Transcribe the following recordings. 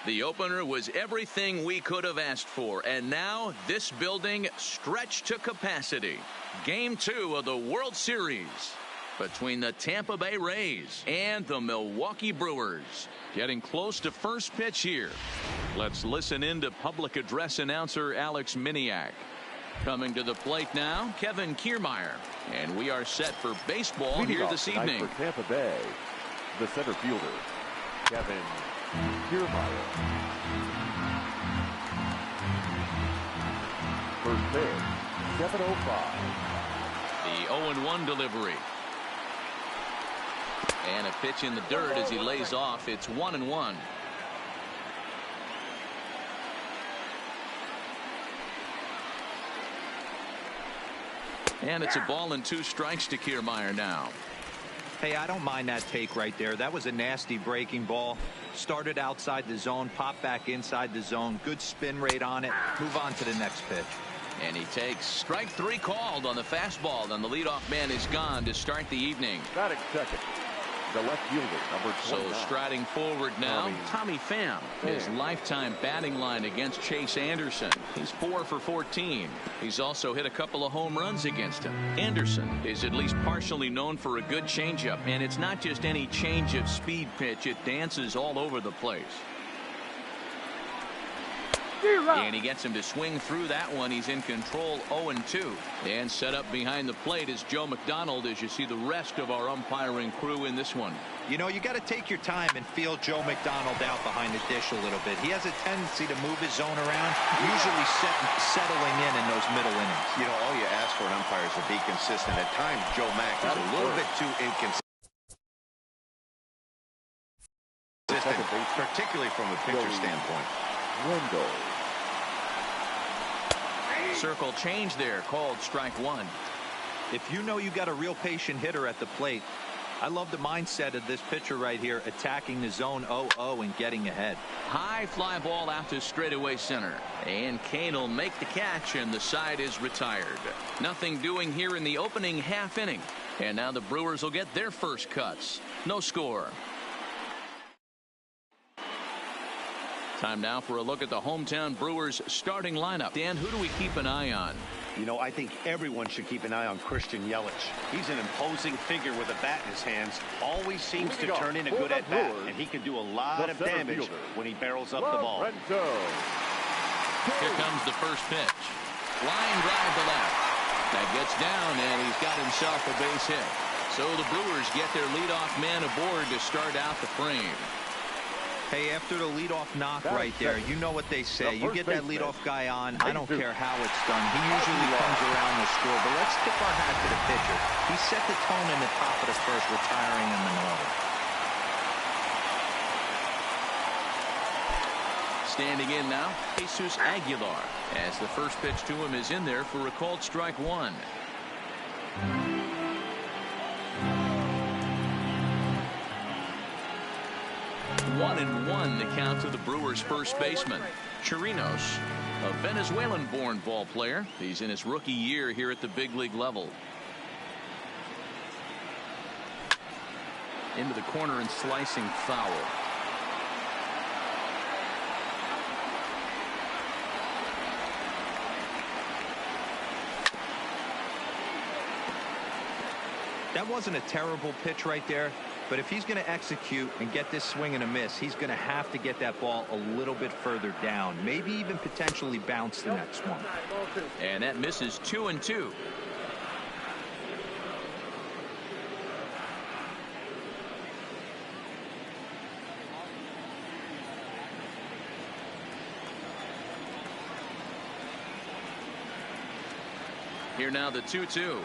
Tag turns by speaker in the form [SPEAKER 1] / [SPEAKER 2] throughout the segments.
[SPEAKER 1] The opener was everything we could have asked for, and now this building stretched to capacity. Game 2 of the World Series between the Tampa Bay Rays and the Milwaukee Brewers. Getting close to first pitch here. Let's listen in to public address announcer Alex Miniak. Coming to the plate now, Kevin Kiermaier. And we are set for baseball here this evening.
[SPEAKER 2] For Tampa Bay, the center fielder, Kevin Kiermaier. First pitch, 7:05.
[SPEAKER 1] The 0-1 delivery. And a pitch in the dirt as he lays off. It's 1-1. And it's a ball and 2 strikes to Kiermaier now.
[SPEAKER 3] Hey, I don't mind that take right there. That was a nasty breaking ball. Started outside the zone, popped back inside the zone. Good spin rate on it. Move on to the next pitch.
[SPEAKER 1] And he takes strike 3 called on the fastball. Then the leadoff man is gone to start the evening.
[SPEAKER 2] Batting second, the left fielder, number 29.
[SPEAKER 1] So striding forward now, Tommy Pham. His lifetime batting line against Chase Anderson. He's 4 for 14. He's also hit a couple of home runs against him. Anderson is at least partially known for a good changeup, and it's not just any change of speed pitch. It dances all over the place. And he gets him to swing through that one. He's in control, 0-2. And set up behind the plate is Joe McDonald as you see the rest of our umpiring crew in this one.
[SPEAKER 3] You know, you got to take your time and feel Joe McDonald out behind the dish a little bit. He has a tendency to move his zone around, usually settling in those middle innings.
[SPEAKER 4] You know, all you ask for an umpire is to be consistent. At times, Joe Mack is a little bit too inconsistent, particularly from a pitcher standpoint.
[SPEAKER 2] Wendell.
[SPEAKER 1] Circle change there, called strike 1.
[SPEAKER 3] If you know you got a real patient hitter at the plate, I love the mindset of this pitcher right here, attacking the zone 0-0 and getting ahead.
[SPEAKER 1] High fly ball out to straightaway center. And Kane will make the catch, and the side is retired. Nothing doing here in the opening half inning. And now the Brewers will get their first cuts. No score. Time now for a look at the hometown Brewers starting lineup. Dan, who do we keep an eye on?
[SPEAKER 4] You know, I think everyone should keep an eye on Christian Yelich. He's an imposing figure with a bat in his hands. Always seems to turn in a good at-bat, and he can do a lot of damage when he barrels up the ball.
[SPEAKER 1] Here comes the first pitch. Line drive to left. That gets down, and he's got himself a base hit. So the Brewers get their leadoff man aboard to start out the frame.
[SPEAKER 3] Hey, after the leadoff knock right there, you know what they say. You get that leadoff guy on, I don't care how it's done. He usually comes around the score, but let's tip our hat to the pitcher. He set the tone in the top of the first, retiring in the order.
[SPEAKER 1] Standing in now, Jesus Aguilar, as the first pitch to him is in there for a called strike 1. 1-1 the count to the Brewers' first baseman. Chirinos, a Venezuelan-born ball player. He's in his rookie year here at the big league level. Into the corner and slicing foul.
[SPEAKER 3] That wasn't a terrible pitch right there, but if he's going to execute and get this swing and a miss, he's going to have to get that ball a little bit further down, maybe even potentially bounce the next one.
[SPEAKER 1] And that misses 2-2. Here now the 2-2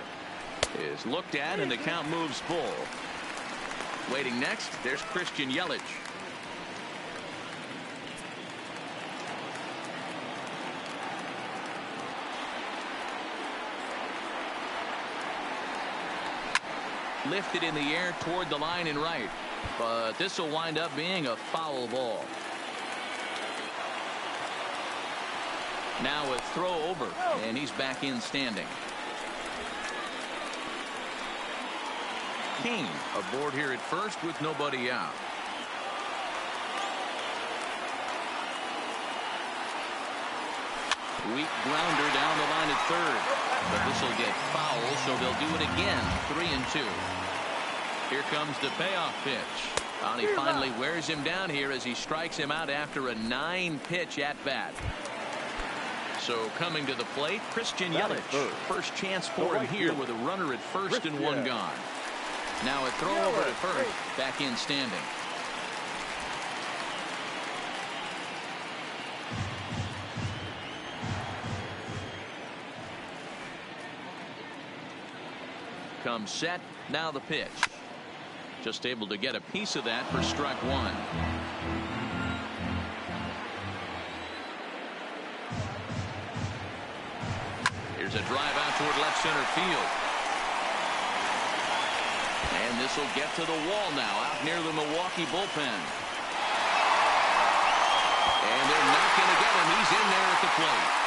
[SPEAKER 1] is looked at, and the count moves full. Waiting next, there's Christian Yelich. Lifted in the air toward the line and right, but this will wind up being a foul ball. Now a throw over, and he's back in standing. Kane aboard here at first with nobody out. Weak grounder down the line at third. But this will get foul, so they'll do it again. 3-2. Here comes the payoff pitch. And he finally wears him down here as he strikes him out after a 9-pitch at bat. So coming to the plate, Christian Yelich. First chance for him here with a runner at first and one gone. Now a throw over to first. Back in standing. Comes set. Now the pitch. Just able to get a piece of that for strike one. Here's a drive out toward left center field. And this will get to the wall now out near the Milwaukee bullpen. And they're not going to get him. He's in there at the plate.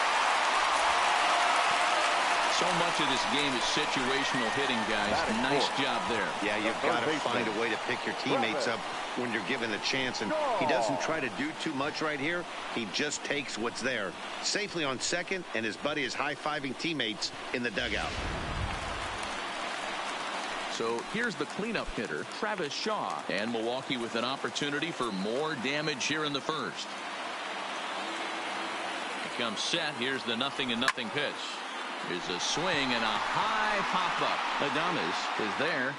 [SPEAKER 1] So much of this game is situational hitting, guys. Nice job there.
[SPEAKER 4] Yeah, you've got to find a way to pick your teammates up when you're given the chance. And he doesn't try to do too much right here. He just takes what's there. Safely on second, and his buddy is high-fiving teammates in the dugout.
[SPEAKER 1] So here's the cleanup hitter, Travis Shaw. And Milwaukee with an opportunity for more damage here in the first. He comes set. Here's the 0-0 pitch. Here's a swing and a high pop-up. Adames is there.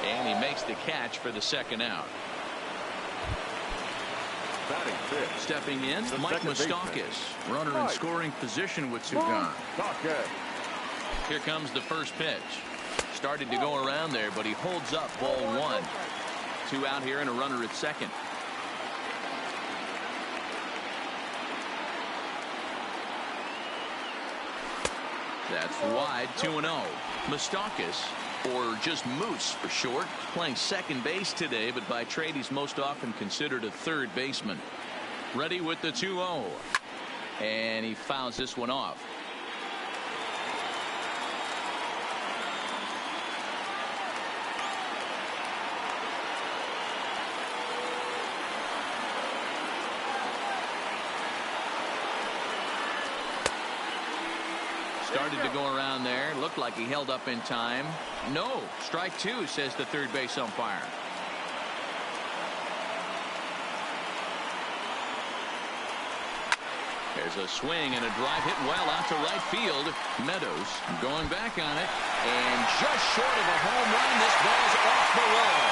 [SPEAKER 1] And he makes the catch for the second out. Stepping in, Mike Moustakas. Runner in scoring position with two gone. Here comes the first pitch. Started to go around there, but he holds up ball one. Two out here and a runner at second. That's wide. 2-0. Moustakas, or just Moose for short, playing second base today, but by trade he's most often considered a third baseman. Ready with the 2-0. And he fouls this one off. Started to go around there. Looked like he held up in time. No. Strike two, says the third base umpire. There's a swing and a drive hit well out to right field. Meadows going back on it. And just short of a home run, this ball's off the wall.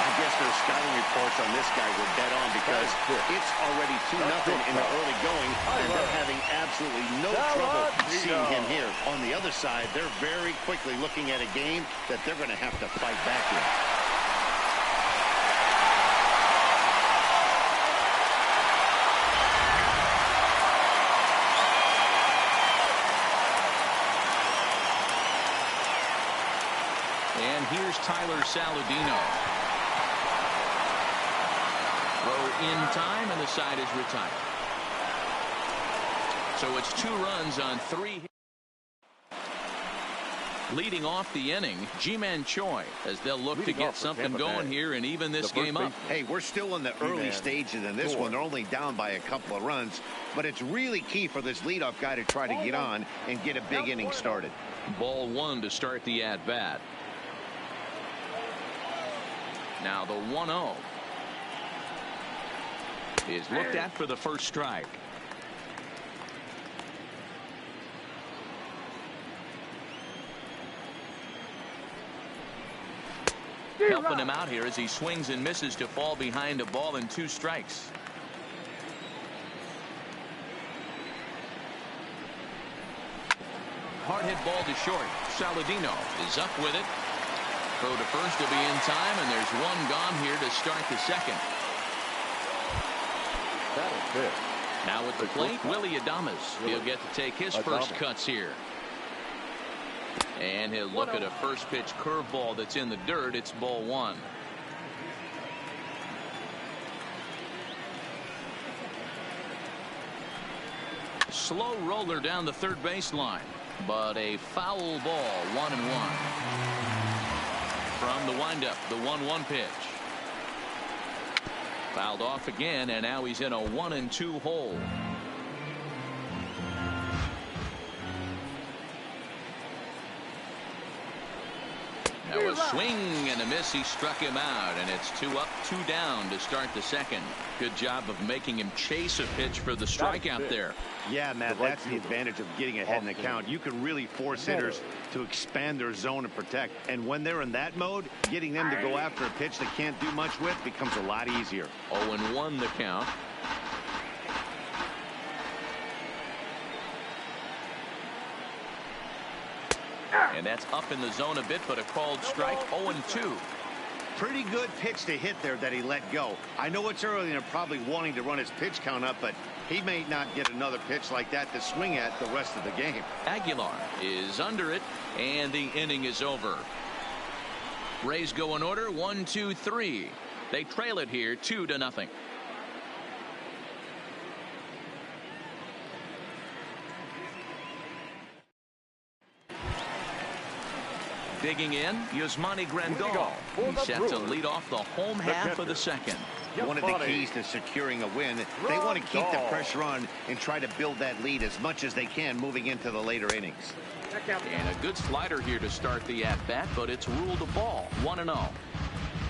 [SPEAKER 4] I guess their scouting reports on this guy were dead on because it's already 2-0 in the early going, and they're having absolutely no trouble seeing him here. On the other side, they're very quickly looking at a game that they're going to have to fight back in.
[SPEAKER 1] And here's Tyler Saladino. Throw in time, and the side is retired. So it's 2 runs on 3 hits. Leading off the inning, Ji-Man Choi, as they'll look to get something going here and even this game up.
[SPEAKER 4] Hey, we're still in the early stages in this one. They're only down by a couple of runs, but it's really key for this leadoff guy to try to get on and get a big inning started.
[SPEAKER 1] Ball one to start the at-bat. Now the 1-0 is looked at for the first strike. Helping him out here as he swings and misses to fall behind a ball and 2 strikes. Hard hit ball to short. Saladino is up with it. Throw to first to be in time, and there's 1 gone here to start the second. Now at the plate, Willy Adames. He'll get to take his first cuts here. And he'll look at a first pitch curveball that's in the dirt. It's ball 1. Slow roller down the third baseline, but a foul ball. 1-1. From the windup, the 1-1 pitch. Fouled off again, and now he's in a 1-2 hole. Now a swing and a miss. He struck him out, and it's 2 up, 2 down to start the second. Good job of making him chase a pitch for the strikeout there.
[SPEAKER 4] Yeah, Matt, that's the advantage of getting ahead in the count. You can really force hitters to expand their zone and protect. And when they're in that mode, getting them to go after a pitch they can't do much with becomes a lot easier.
[SPEAKER 1] 0-1 the count. And that's up in the zone a bit, but a called strike. 0-2.
[SPEAKER 4] Pretty good pitch to hit there that he let go. I know it's early and they're probably wanting to run his pitch count up, but he may not get another pitch like that to swing at the rest of the game.
[SPEAKER 1] Aguilar is under it, and the inning is over. Rays go in order, 1, 2, 3. They trail it here 2-0. Digging in, Yasmani Grandal. He's set to lead off the home half of the second.
[SPEAKER 4] One of the keys to securing a win, they want to keep the pressure on and try to build that lead as much as they can moving into the later innings.
[SPEAKER 1] And a good slider here to start the at-bat, but it's ruled a ball. 1-0.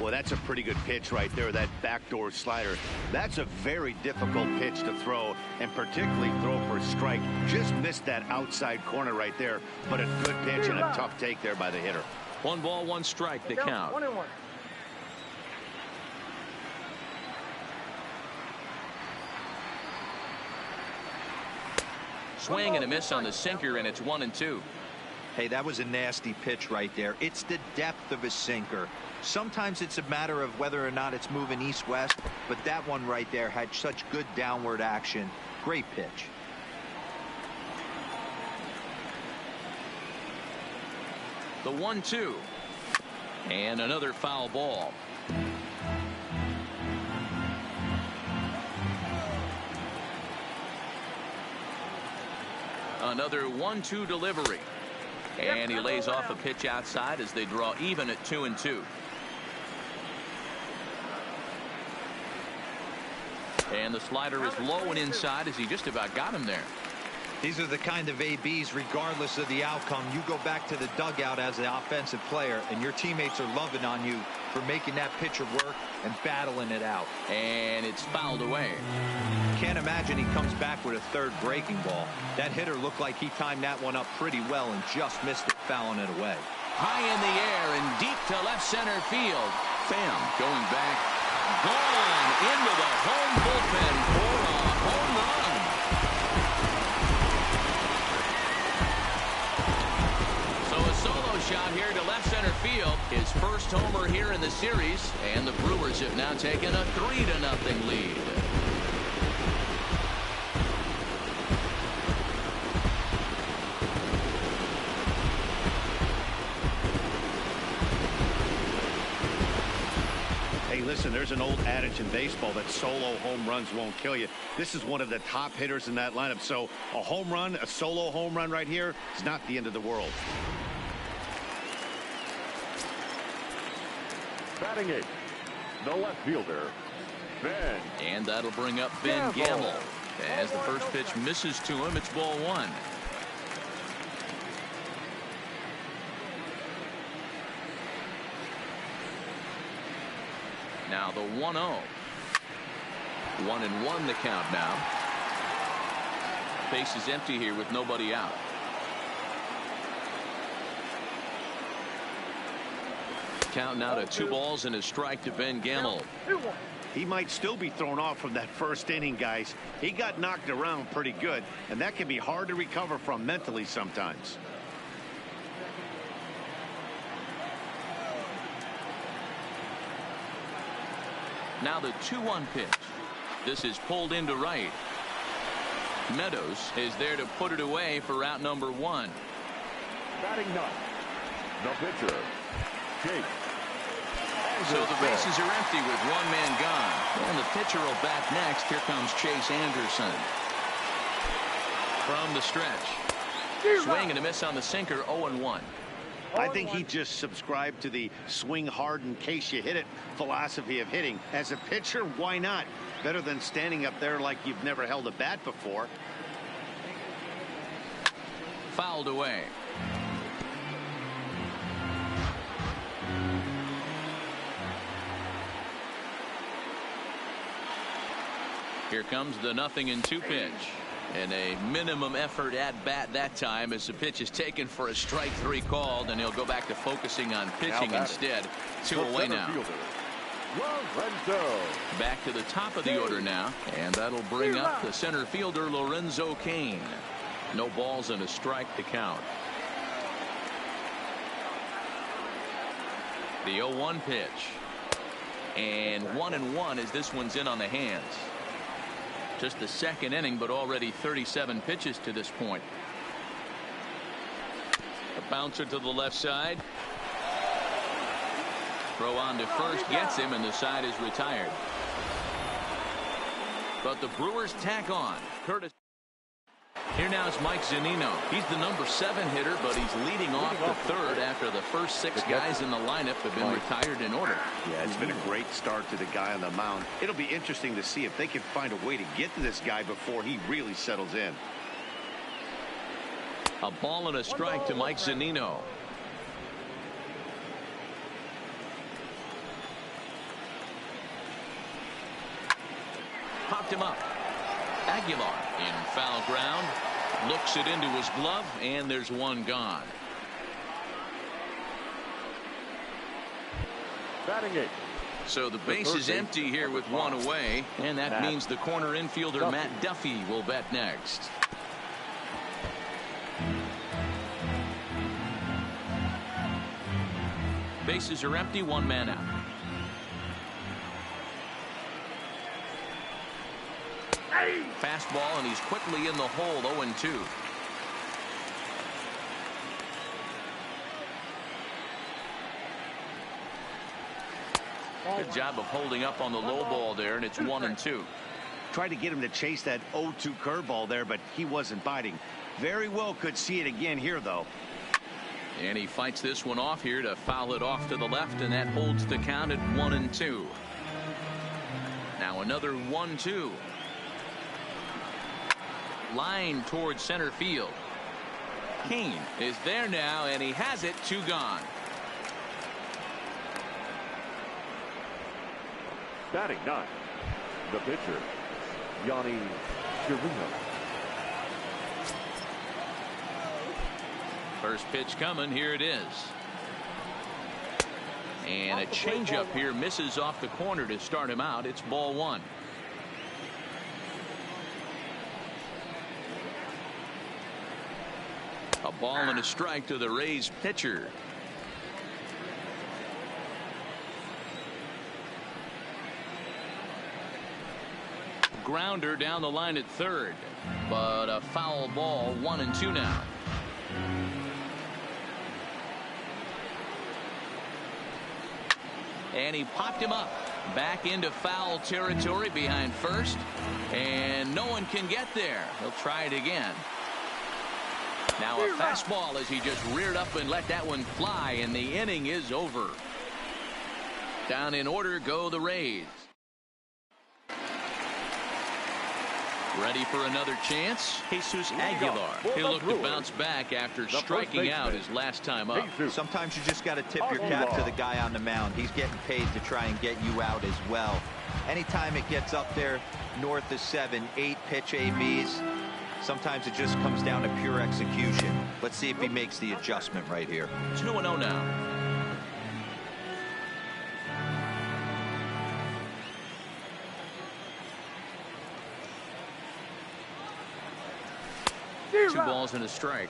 [SPEAKER 4] Well, that's a pretty good pitch right there, that backdoor slider. That's a very difficult pitch to throw, and particularly throw for a strike. Just missed that outside corner right there, but a good pitch and a tough take there by the hitter.
[SPEAKER 1] 1 ball, 1 strike, the count.
[SPEAKER 5] 1-1.
[SPEAKER 1] Swing and a miss on the sinker, and it's 1-2.
[SPEAKER 3] Hey, that was a nasty pitch right there. It's the depth of his sinker. Sometimes it's a matter of whether or not it's moving east-west, but that one right there had such good downward action. Great pitch.
[SPEAKER 1] The 1-2. And another foul ball. Another 1-2 delivery. And he lays off a pitch outside as they draw even at 2-2. And the slider is low and inside as he just about got him there.
[SPEAKER 3] These are the kind of ABs, regardless of the outcome. You go back to the dugout as an offensive player, and your teammates are loving on you for making that pitcher work and battling it out.
[SPEAKER 1] And it's fouled away.
[SPEAKER 3] Can't imagine he comes back with a third breaking ball. That hitter looked like he timed that one up pretty well and just missed it, fouling it away.
[SPEAKER 1] High in the air and deep to left center field. Pham going back. Gone into the home bullpen for a home run. So a solo shot here to left center field. His first homer here in the series. And the Brewers have now taken a 3-0 lead.
[SPEAKER 4] Listen, there's an old adage in baseball that solo home runs won't kill you. This is one of the top hitters in that lineup. So a home run, a solo home run right here is not the end of the world.
[SPEAKER 2] Batting 8th, the left fielder, Ben.
[SPEAKER 1] And that'll bring up Ben Gamel. As the first pitch misses to him, it's ball 1. Now the 1-0. 1-1 the count now. Base is empty here with nobody out. Count now to 2 balls and a strike to Ben Gamel.
[SPEAKER 4] He might still be thrown off from that first inning, guys. He got knocked around pretty good, and that can be hard to recover from mentally sometimes.
[SPEAKER 1] Now the 2-1 pitch. This is pulled into right. Meadows is there to put it away for out number 1.
[SPEAKER 2] Batting 9th, the pitcher, Jake.
[SPEAKER 1] So the bases are empty with 1 man gone. And the pitcher will bat next. Here comes Chase Anderson. From the stretch. Swing and a miss on the sinker, 0-1.
[SPEAKER 4] I think he just subscribed to the swing hard in case you hit it philosophy of hitting. As a pitcher, why not? Better than standing up there like you've never held a bat before.
[SPEAKER 1] Fouled away. Here comes the 0-2 pitch. And a minimum effort at bat that time as the pitch is taken for a strike 3 called, and he'll go back to focusing on pitching instead. 2 away now. Back to the top of the order now, and that'll bring up the center fielder Lorenzo Cain. No balls and a strike to count. The 0-1 pitch. And 1-1 as this one's in on the hands. Just the second inning, but already 37 pitches to this point. A bouncer to the left side. Throw on to first gets him, and the side is retired. But the Brewers tack on. Curtis. Here now is Mike Zunino. He's the number 7 hitter, but he's leading off the third after the first 6 guys in the lineup have been retired in order.
[SPEAKER 4] Yeah, it's been a great start to the guy on the mound. It'll be interesting to see if they can find a way to get to this guy before he really settles in.
[SPEAKER 1] A ball and a strike to Mike Zunino. Popped him up. Aguilar in foul ground, looks it into his glove, and there's one gone.
[SPEAKER 2] Batting 8.
[SPEAKER 1] So the base is empty here with 1 away, and that means the corner infielder Matt Duffy will bat next. Bases are empty, 1 man out. Fastball, and he's quickly in the hole. 0-2. Good job of holding up on the low ball there, and it's 1-2.
[SPEAKER 4] Tried to get him to chase that 0-2 curveball there, but he wasn't biting. Very well could see it again here, though.
[SPEAKER 1] And he fights this one off here to foul it off to the left, and that holds the count at 1-2. Now another 1-2. Line towards center field. Cain is there now, and he has it. 2 gone.
[SPEAKER 2] Batting 9. The pitcher, Yonny Chirino.
[SPEAKER 1] First pitch coming. Here it is. And a changeup here misses off the corner to start him out. It's ball 1. A ball and a strike to the Rays pitcher. Grounder down the line at third, but a foul ball. 1-2 now. And he popped him up back into foul territory behind first, and no one can get there. He'll try it again. Now a fastball as he just reared up and let that one fly, and the inning is over. Down in order go the Rays. Ready for another chance? Jesus Aguilar. He'll look to bounce back after striking out his last time up.
[SPEAKER 3] Sometimes you just got to tip your cap to the guy on the mound. He's getting paid to try and get you out as well. Anytime it gets up there north of 7, 8 pitch ABs, sometimes it just comes down to pure execution. Let's see if he makes the adjustment right here.
[SPEAKER 1] 2-0 now. Two balls and a strike.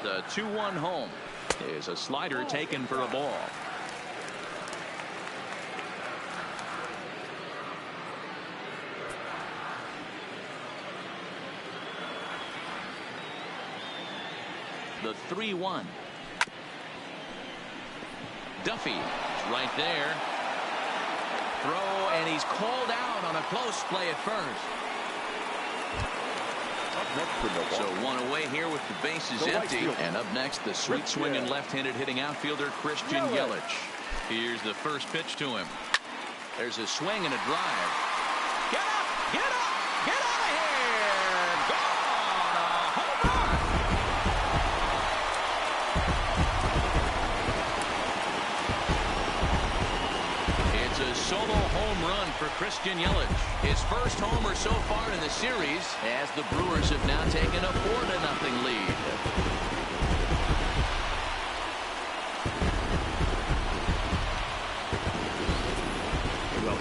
[SPEAKER 1] The 2-1 home is a slider taken for a ball. The 3-1. Duffy right there. Throw And he's called out on a close play at first. So one away here with the bases empty. And up next, the sweet swinging left-handed hitting outfielder Christian Yelich. Here's the first pitch to him. There's a swing and a drive. Get up! Get up! Get out of here! Gone! A home run! It's a solo home run for Christian Yelich. His first homer so far in the series, as the Brewers have now taken a 4-0 lead.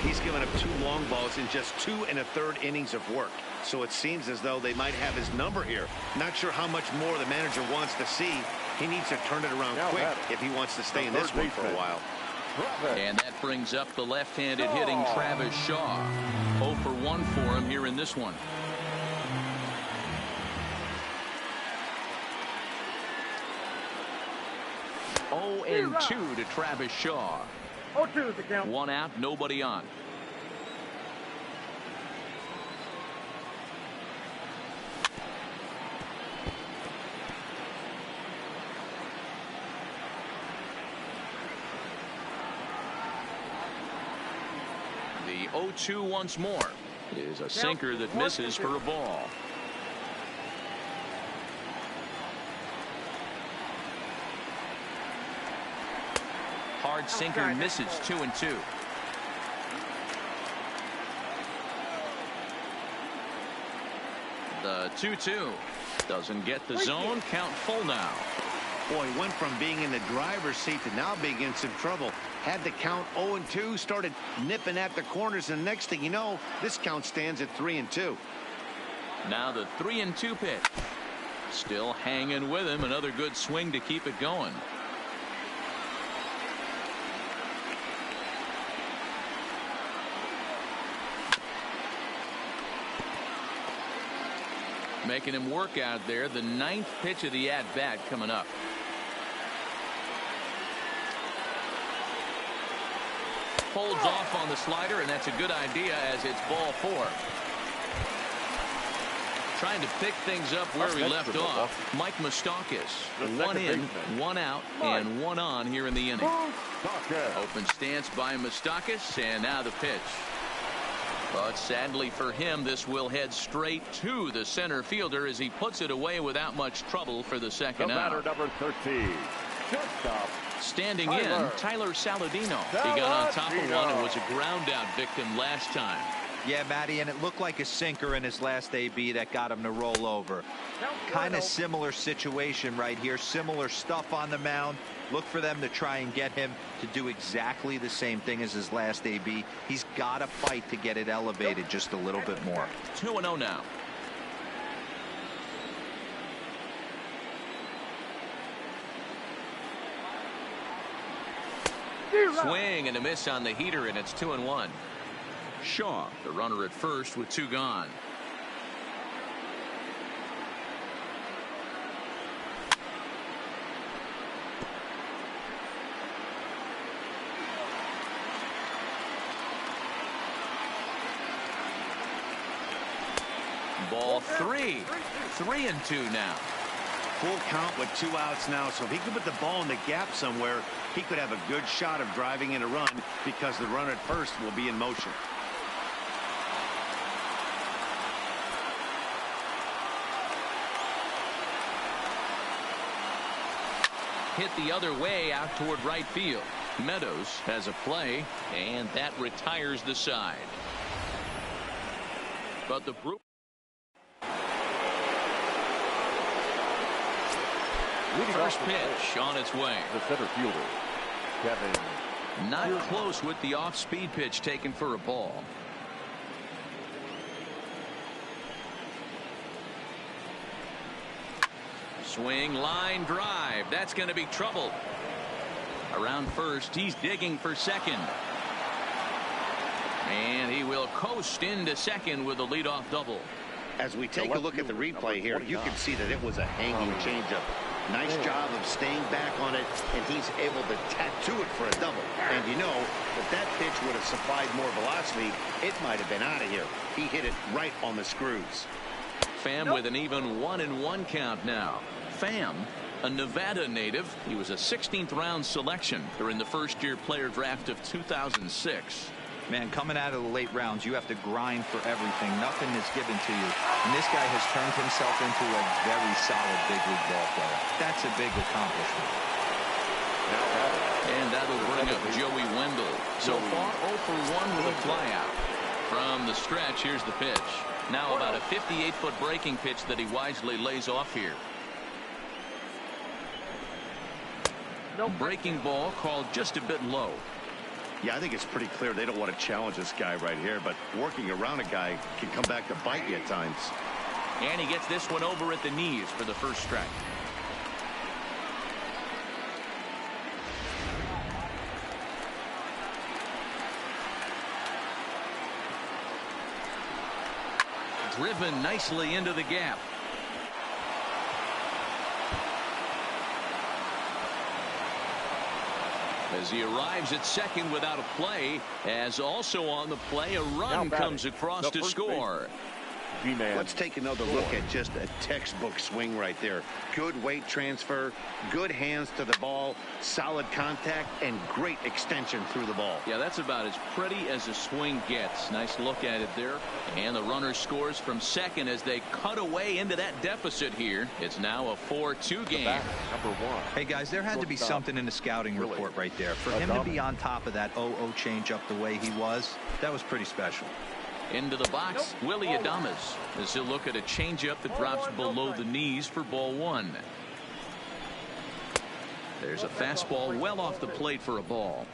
[SPEAKER 4] He's given up 2 long balls in just 2 1/3 innings of work. So it seems as though they might have his number here. Not sure how much more the manager wants to see. He needs to turn it around quick if he wants to stay in this one for a while.
[SPEAKER 1] And that brings up the left-handed hitting Travis Shaw. 0 for 1 for him here in this one. Oh and 2 to Travis Shaw.
[SPEAKER 2] 0-2 the count. 1
[SPEAKER 1] out, nobody on. The 0-2 once more. It is a sinker that misses for a ball. Hard sinker misses 2-2. The 2-2 doesn't get the zone. Count full now.
[SPEAKER 4] Boy, he went from being in the driver's seat to now being in some trouble. Had the count 0-2, started nipping at the corners, and next thing you know, this count stands at 3-2.
[SPEAKER 1] Now the 3-2 pitch. Still hanging with him. Another good swing to keep it going. Making him work out there. The 9th pitch of the at-bat coming up. Holds off on the slider, and that's a good idea as it's ball 4. Trying to pick things up where he left off. Mike Moustakas. 1 in, 1 out, and 1 on here in the inning. Open stance by Moustakas, and now the pitch. But sadly for him, this will head straight to the center fielder as he puts it away without much trouble for the second out.
[SPEAKER 2] Batter number 13. Shortstop.
[SPEAKER 1] Standing in, Tyler Saladino. He got on top of one and was a ground out victim last time.
[SPEAKER 3] Yeah, Matty, and it looked like a sinker in his last AB that got him to roll over. Kind of similar situation right here. Similar stuff on the mound. Look for them to try and get him to do exactly the same thing as his last AB. He's got to fight to get it elevated just a little bit more.
[SPEAKER 1] 2-0 now. Swing and a miss on the heater, and it's 2-1. Shaw, the runner at first with 2 gone. Ball 3. 3-2 now.
[SPEAKER 4] Full count with 2 outs now, so if he could put the ball in the gap somewhere, he could have a good shot of driving in a run because the runner at first will be in motion.
[SPEAKER 1] Hit the other way out toward right field. Meadows has a play, and that retires the side. But the Brewers. First pitch on its way.
[SPEAKER 2] The center fielder, Kevin.
[SPEAKER 1] Not close with the off-speed pitch taken for a ball. Swing, line drive. That's going to be trouble. Around first, he's digging for second. And he will coast into second with a leadoff double.
[SPEAKER 4] As we take a look at the replay here, you can see that it was a hanging changeup. Nice job of staying back on it, and he's able to tattoo it for a double. And you know, if that pitch would have supplied more velocity, it might have been out of here. He hit it right on the screws.
[SPEAKER 1] Pham with an even 1-1 count now. Pham, a Nevada native. He was a 16th round selection during the first-year player draft of 2006.
[SPEAKER 3] Man, coming out of the late rounds, you have to grind for everything. Nothing is given to you. And this guy has turned himself into a very solid big league ball player. That's a big accomplishment.
[SPEAKER 1] And that'll bring up Joey Wendle. So far, 0 for 1 with a flyout. From the stretch, here's the pitch. Now about a 58-foot breaking pitch that he wisely lays off here. Breaking ball called just a bit low.
[SPEAKER 4] Yeah, I think it's pretty clear they don't want to challenge this guy right here, but working around a guy can come back to bite you at times.
[SPEAKER 1] And he gets this one over at the knees for the first strike. Driven nicely into the gap. As he arrives at second without a play, as also on the play, a run comes across to score.
[SPEAKER 4] Let's take another look at just a textbook swing right there. Good weight transfer, good hands to the ball, solid contact, and great extension through the ball.
[SPEAKER 1] Yeah, that's about as pretty as a swing gets. Nice look at it there. And the runner scores from second as they cut away into that deficit here. It's now a 4-2 game.
[SPEAKER 3] Hey, guys, there had to be something in the scouting report right there. For him to be on top of that 0-0 changeup the way he was, that was pretty special.
[SPEAKER 1] Into the box, Willy Adames, as he'll look at a changeup that drops below the knees for ball one. There's a fastball well off the plate for a ball.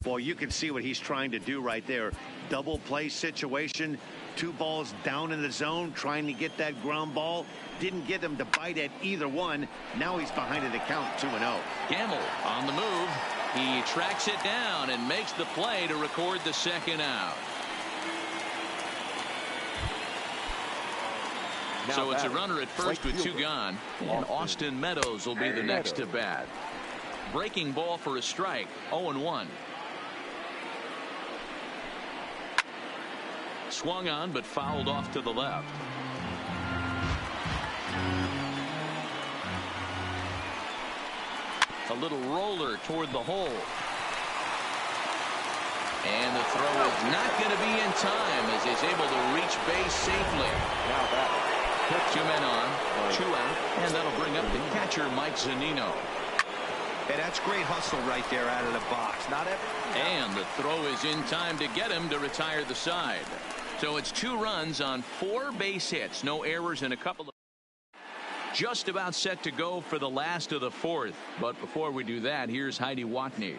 [SPEAKER 4] Well, you can see what he's trying to do right there. Double play situation, 2 balls down in the zone, trying to get that ground ball. Didn't get him to bite at either one. Now he's behind in the count, 2-0.
[SPEAKER 1] Gamble on the move. He tracks it down and makes the play to record the second out. So it's a runner at first with 2 gone, and Austin Meadows will be the next to bat. Breaking ball for a strike, 0-1. Swung on but fouled off to the left. A little roller toward the hole. And the throw is not going to be in time as he's able to reach base safely.
[SPEAKER 2] Now that
[SPEAKER 1] 2 men on, 2 out, and that'll bring up the catcher, Mike Zunino.
[SPEAKER 3] Hey, that's great hustle right there out of the box.
[SPEAKER 1] And the throw is in time to get him to retire the side. So it's 2 runs on 4 base hits. No errors in a couple of. Just about set to go for the last of the 4th. But before we do that, here's Heidi Watney.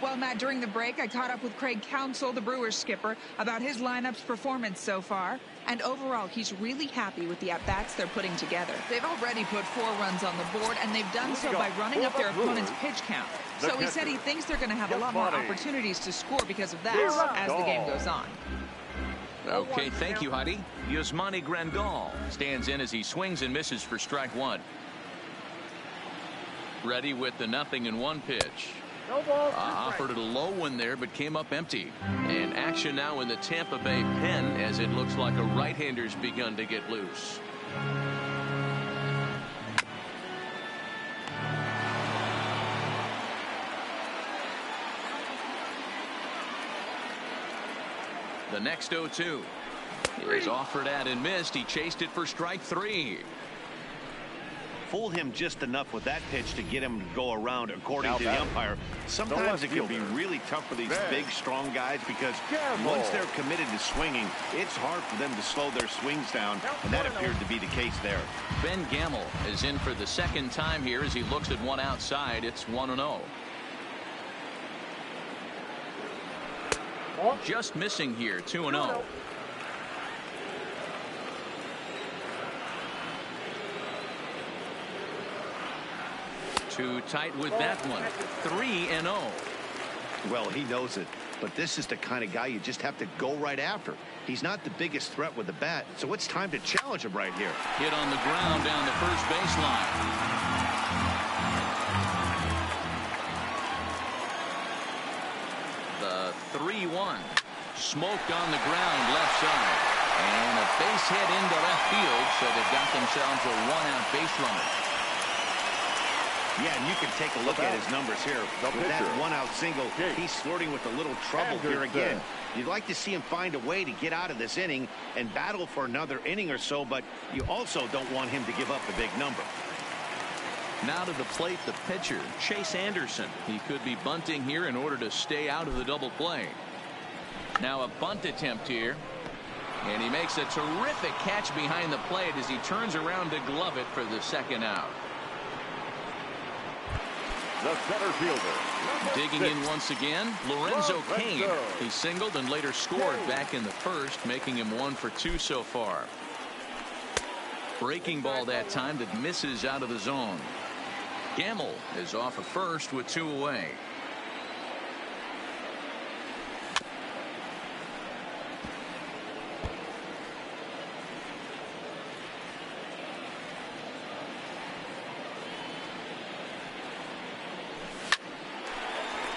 [SPEAKER 5] Well, Matt, during the break, I caught up with Craig Counsell, the Brewers skipper, about his lineup's performance so far. And overall, he's really happy with the at-bats they're putting together. They've already put 4 runs on the board, and they've done so by running up their opponent's pitch count. So he said he thinks they're going to have a lot more opportunities to score because of that as the game goes on.
[SPEAKER 1] Okay, thank you, Heidi. Yasmani Grandal stands in as he swings and misses for strike 1. Ready with the 0-1 pitch. Offered it a low one there, but came up empty. And action now in the Tampa Bay pen as it looks like a right-hander's begun to get loose. The next 0-2 is offered at and missed. He chased it for strike 3.
[SPEAKER 4] Fooled him just enough with that pitch to get him to go around, according to the umpire. Sometimes it can be really tough for these big, strong guys because once they're committed to swinging, it's hard for them to slow their swings down, and that appeared to be the case there.
[SPEAKER 1] Ben Gamel is in for the second time here as he looks at one outside. It's 1-0. Just missing here, 2-0. Too tight with that one. 3-0.
[SPEAKER 4] Well, he knows it. but this is the kind of guy you just have to go right after. He's not the biggest threat with the bat, so it's time to challenge him right here.
[SPEAKER 1] Hit on the ground down the first baseline. The 3-1. Smoked on the ground left side. And a base hit into left field, so they've got themselves a one-out base runner.
[SPEAKER 4] Yeah, and you can take a look at his numbers here. With that one-out single, he's flirting with a little trouble here again. You'd like to see him find a way to get out of this inning and battle for another inning or so, but you also don't want him to give up a big number.
[SPEAKER 1] Now to the plate, the pitcher, Chase Anderson. He could be bunting here in order to stay out of the double play. Now a bunt attempt here. And he makes a terrific catch behind the plate as he turns around to glove it for the second out.
[SPEAKER 2] The center fielder.
[SPEAKER 1] Digging in once again, Lorenzo Cain. He singled and later scored back in the first, making him 1 for 2 so far. Breaking ball that time that misses out of the zone. Gamble is off at first with 2 away.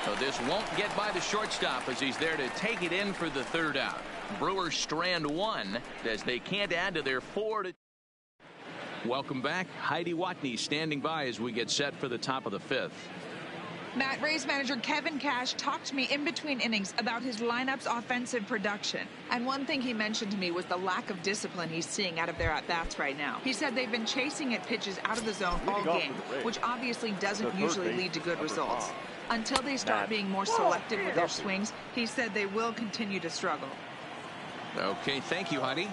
[SPEAKER 1] So this won't get by the shortstop as he's there to take it in for the third out. Brewers strand 1 as they can't add to their 4-2. Welcome back. Heidi Watney standing by as we get set for the top of the 5th.
[SPEAKER 5] Matt, Rays manager Kevin Cash talked to me in between innings about his lineup's offensive production. And one thing he mentioned to me was the lack of discipline he's seeing out of their at-bats right now. He said they've been chasing at pitches out of the zone all game, which obviously doesn't usually lead to good results. Until they start being more selective with their swings, he said they will continue to struggle.
[SPEAKER 1] Okay, thank you, Heidi.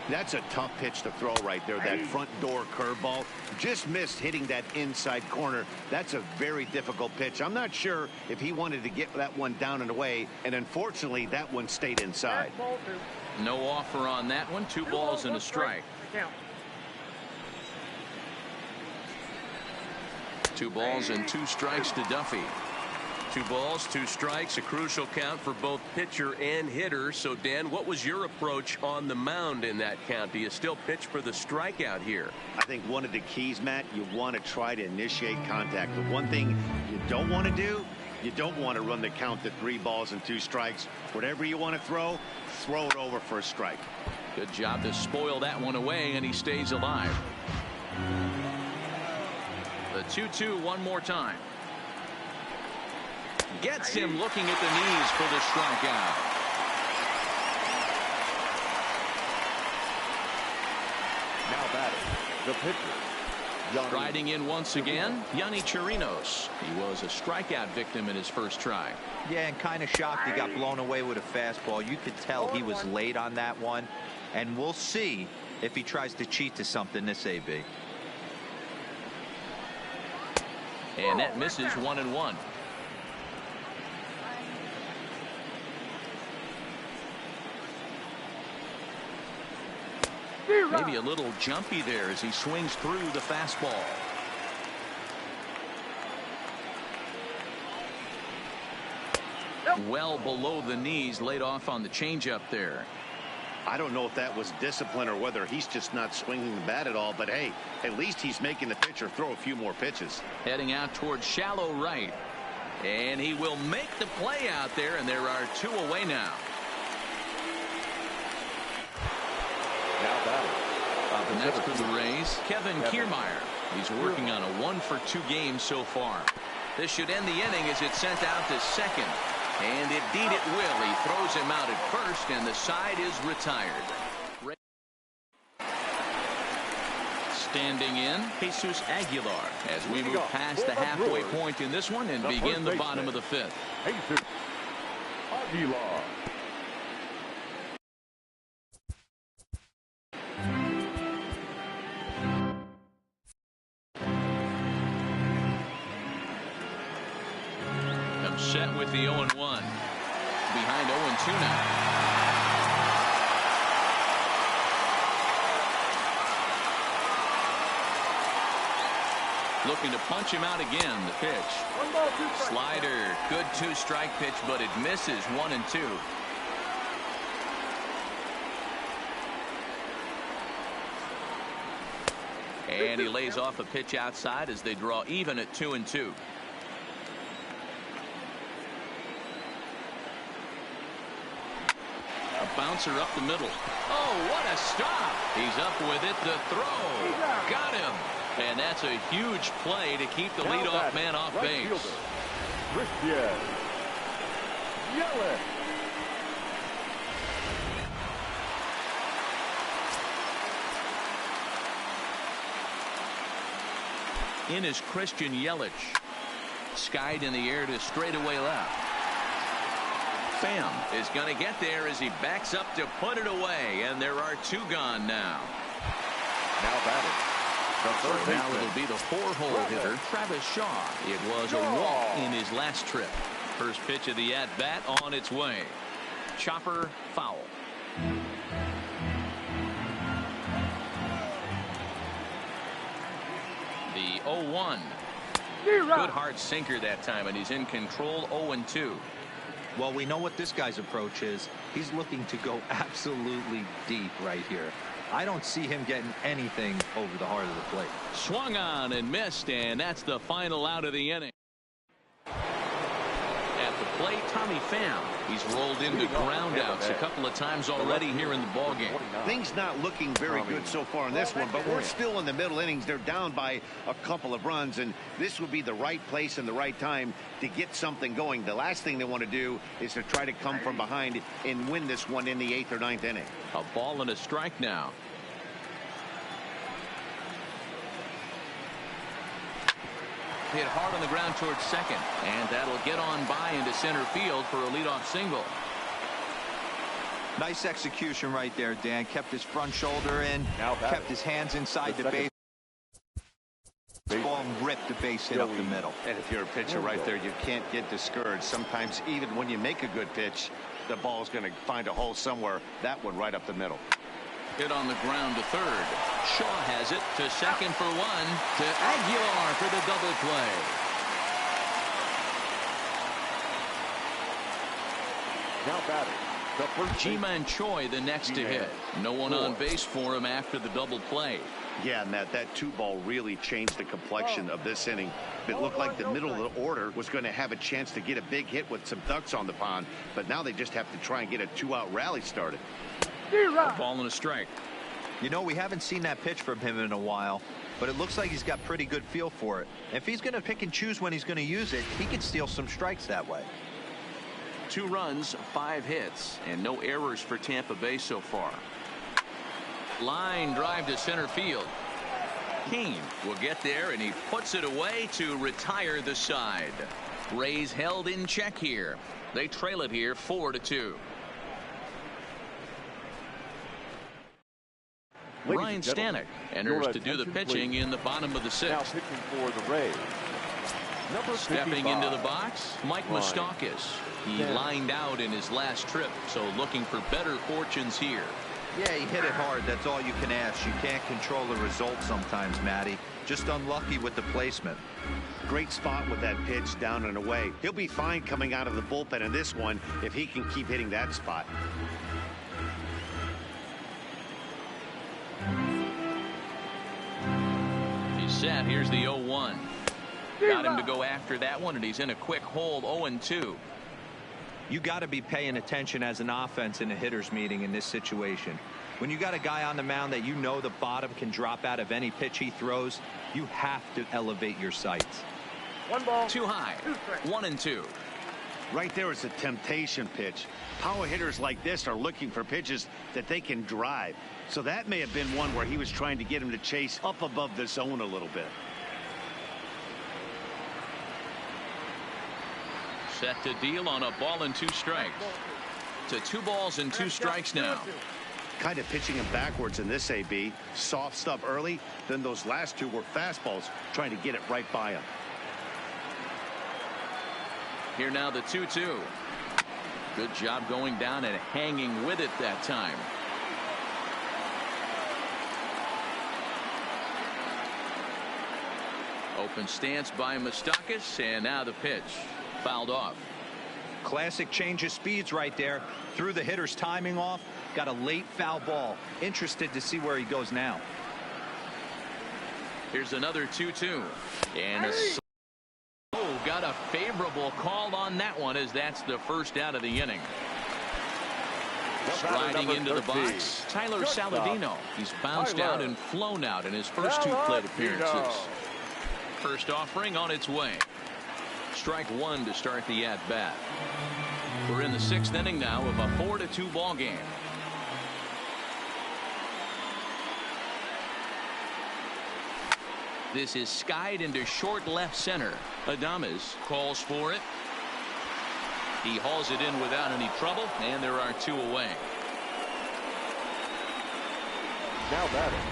[SPEAKER 4] That's a tough pitch to throw right there. That front door curveball just missed hitting that inside corner. That's a very difficult pitch. I'm not sure if he wanted to get that one down and away, and unfortunately that one stayed inside.
[SPEAKER 1] No offer on that one. 2 balls and a strike. 2 balls and 2 strikes to Duffy. 2 balls, 2 strikes, a crucial count for both pitcher and hitter. So, Dan, what was your approach on the mound in that count? Do you still pitch for the strikeout here?
[SPEAKER 4] I think one of the keys, Matt, you want to try to initiate contact. The one thing you don't want to do, you don't want to run the count to 3 balls and 2 strikes. Whatever you want to throw it over for a strike.
[SPEAKER 1] Good job to spoil that one away, and he stays alive. The 2-2 one more time. Gets him looking at the knees for the strikeout.
[SPEAKER 2] Now batting, the pitcher.
[SPEAKER 1] Striding in once again, Yonny Chirinos. He was a strikeout victim in his first try.
[SPEAKER 3] Yeah, and kind of shocked he got blown away with a fastball. You could tell he was late on that one. And we'll see if he tries to cheat to something this AB.
[SPEAKER 1] And that misses 1-1. Maybe a little jumpy there as he swings through the fastball. Well below the knees, laid off on the changeup there.
[SPEAKER 4] I don't know if that was discipline or whether he's just not swinging the bat at all, but hey, at least he's making the pitcher throw a few more pitches.
[SPEAKER 1] Heading out towards shallow right. And he will make the play out there, and there are 2 away now.
[SPEAKER 2] Now batting.
[SPEAKER 1] Next for the Rays, Kevin Kiermaier. He's working on a 1-for-2 game so far. This should end the inning as it's sent out to second. And indeed it will. He throws him out at first, and the side is retired. Standing in, Jesus Aguilar as we move past the halfway point in this one and begin the bottom of the 5th.
[SPEAKER 2] Jesus Aguilar.
[SPEAKER 1] Set with the 0-1. Behind 0-2 now. Looking to punch him out again. The pitch. Slider. Good 2-strike pitch, but it misses 1-2. And he lays off a pitch outside as they draw even at 2-2. A bouncer up the middle. Oh, what a stop. He's up with it. The throw. Got him. And that's a huge play to keep the leadoff man off base.
[SPEAKER 2] Christian Yelich.
[SPEAKER 1] In is Christian Yelich. Skied in the air to straightaway left. Pham is going to get there as he backs up to put it away, and there are 2 gone now.
[SPEAKER 2] Now batting.
[SPEAKER 1] So now it'll be the 4-hole hitter, Travis Shaw. It was a walk in his last trip. First pitch of the at-bat on its way. Chopper foul. The 0-1. Good hard sinker that time, and he's in control. 0-2.
[SPEAKER 3] Well, we know what this guy's approach is. He's looking to go absolutely deep right here. I don't see him getting anything over the heart of the plate.
[SPEAKER 1] Swung on and missed, and that's the final out of the inning. At the plate, Tommy Pham. He's rolled into groundouts a couple of times already here in the ballgame.
[SPEAKER 4] Things not looking very good so far in this one, but we're still in the middle innings. They're down by a couple of runs, and this would be the right place and the right time to get something going. The last thing they want to do is to try to come from behind and win this one in the 8th or 9th inning.
[SPEAKER 1] A ball and a strike now. Hit hard on the ground towards second, and that'll get on by into center field for a leadoff single.
[SPEAKER 3] Nice execution right there, Dan. Kept his front shoulder in, kept his hands inside the base. Ball and ripped the base hit up the middle.
[SPEAKER 4] And if you're a pitcher right there, you can't get discouraged. Sometimes even when you make a good pitch, the ball's going to find a hole somewhere. That one right up the middle.
[SPEAKER 1] Hit on the ground to third. Shaw has it to second for 1. To Aguilar for the double play.
[SPEAKER 2] Now batting. The first
[SPEAKER 1] Ji-Man Choi the next to hit. No one on base for him after the double play.
[SPEAKER 4] Yeah, Matt, that 2-ball really changed the complexion of this inning. It looked like the middle of the order was going to have a chance to get a big hit with some ducks on the pond, but now they just have to try and get a 2-out rally started.
[SPEAKER 1] A ball and a strike.
[SPEAKER 3] You know, we haven't seen that pitch from him in a while, but it looks like he's got pretty good feel for it. If he's going to pick and choose when he's going to use it, he could steal some strikes that way.
[SPEAKER 1] 2 runs, 5 hits, and no errors for Tampa Bay so far. Line drive to center field. Kane will get there, and he puts it away to retire the side. Rays held in check here. They trail it here 4-2. Ryan Stanek enters to do the pitching in the bottom of the 6th.
[SPEAKER 2] Now pitching for the Rays. Number 55.
[SPEAKER 1] Stepping into the box, Mike Moustakas. He lined out in his last trip, so looking for better fortunes here.
[SPEAKER 3] Yeah, he hit it hard. That's all you can ask. You can't control the result sometimes, Matty. Just unlucky with the placement.
[SPEAKER 4] Great spot with that pitch down and away. He'll be fine coming out of the bullpen in this one if he can keep hitting that spot.
[SPEAKER 1] He's set. Here's the 0-1. Got him to go after that one, and he's in a quick hold. 0-2.
[SPEAKER 3] You got to be paying attention as an offense in a hitter's meeting in this situation. When you got a guy on the mound that you know the bottom can drop out of any pitch he throws, you have to elevate your sights.
[SPEAKER 1] 1 ball. Too high. 1-2.
[SPEAKER 4] Right there is a temptation pitch. Power hitters like this are looking for pitches that they can drive. So that may have been one where he was trying to get him to chase up above the zone a little bit.
[SPEAKER 1] Set to deal on a ball and 2 strikes. To 2 balls and 2 strikes now.
[SPEAKER 4] Kind of pitching him backwards in this AB. Soft stuff early, then those last 2 were fastballs, trying to get it right by him.
[SPEAKER 1] Here now the 2-2. Good job going down and hanging with it that time. Open stance by Moustakas, and now the pitch. Fouled off.
[SPEAKER 3] Classic change of speeds right there. Threw the hitter's timing off. Got a late foul ball. Interested to see where he goes now.
[SPEAKER 1] Here's another 2-2. And got a favorable call on that one, as that's the first out of the inning. Striding into the box, Tyler Saladino. He's bounced out and flown out in his first 2 plate appearances. First offering on its way. Strike 1 to start the at-bat. We're in the 6th inning now of a 4-2 ball game. This is skied into short left center. Adames calls for it. He hauls it in without any trouble, and there are 2 away.
[SPEAKER 2] Now batting,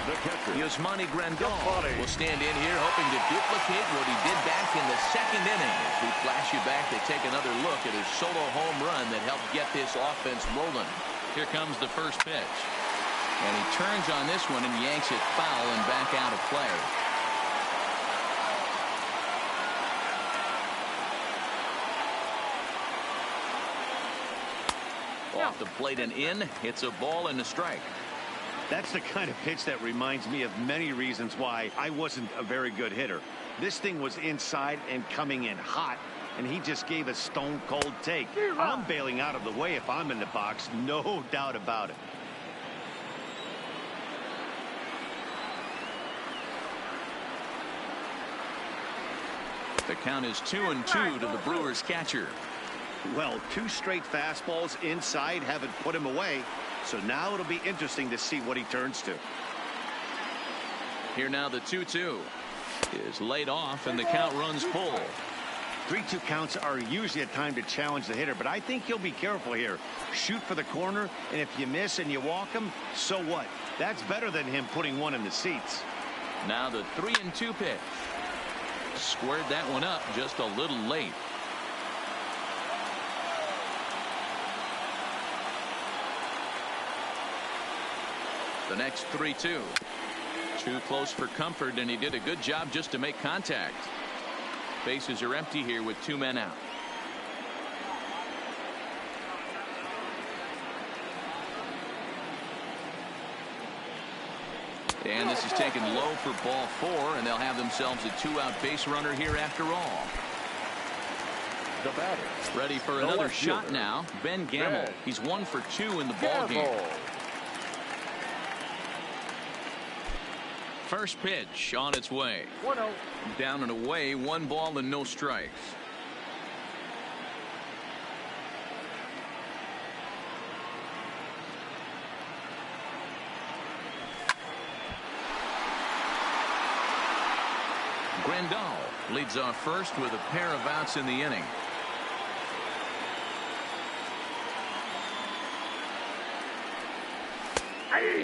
[SPEAKER 2] the catcher.
[SPEAKER 1] Yasmani Grandal will stand in here hoping to duplicate what he did back in the 2nd inning. As we flash you back to take another look at his solo home run that helped get this offense rolling. Here comes the first pitch. And he turns on this one and yanks it foul and back out of play. Off the plate and in. It's a ball and a strike.
[SPEAKER 4] That's the kind of pitch that reminds me of many reasons why I wasn't a very good hitter. This thing was inside and coming in hot, and he just gave a stone cold take. I'm bailing out of the way if I'm in the box, no doubt about it.
[SPEAKER 1] The count is 2-2 to the Brewers catcher.
[SPEAKER 4] Well, 2 straight fastballs inside haven't put him away, so now it'll be interesting to see what he turns to.
[SPEAKER 1] Here now the 2-2 is laid off, and the count runs full.
[SPEAKER 4] 3-2 counts are usually a time to challenge the hitter, but I think he'll be careful here. Shoot for the corner, and if you miss and you walk him, so what? That's better than him putting one in the seats.
[SPEAKER 1] Now the 3-2 pitch. Squared that one up just a little late. The next 3-2. Too close for comfort, and he did a good job just to make contact. Bases are empty here with 2 men out. And this is taken low for ball 4, and they'll have themselves a 2-out base runner here after all.
[SPEAKER 2] The batter.
[SPEAKER 1] Ready for another shot now. Ben Gamel. He's 1 for 2 in the ball game. First pitch on its way.
[SPEAKER 2] 1-0.
[SPEAKER 1] Down and away, 1 ball and no strikes. Grandal leads off first with a pair of outs in the inning.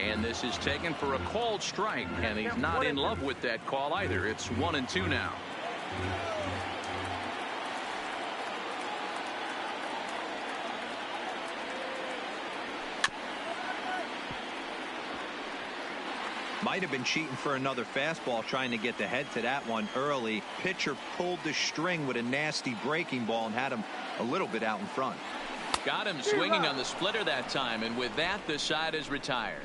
[SPEAKER 1] And this is taken for a called strike, and he's not in love with that call either. It's 1-2 now.
[SPEAKER 3] Might have been cheating for another fastball, trying to get the head to that one early. Pitcher pulled the string with a nasty breaking ball and had him a little bit out in front.
[SPEAKER 1] Got him swinging on the splitter that time, and with that, the side is retired.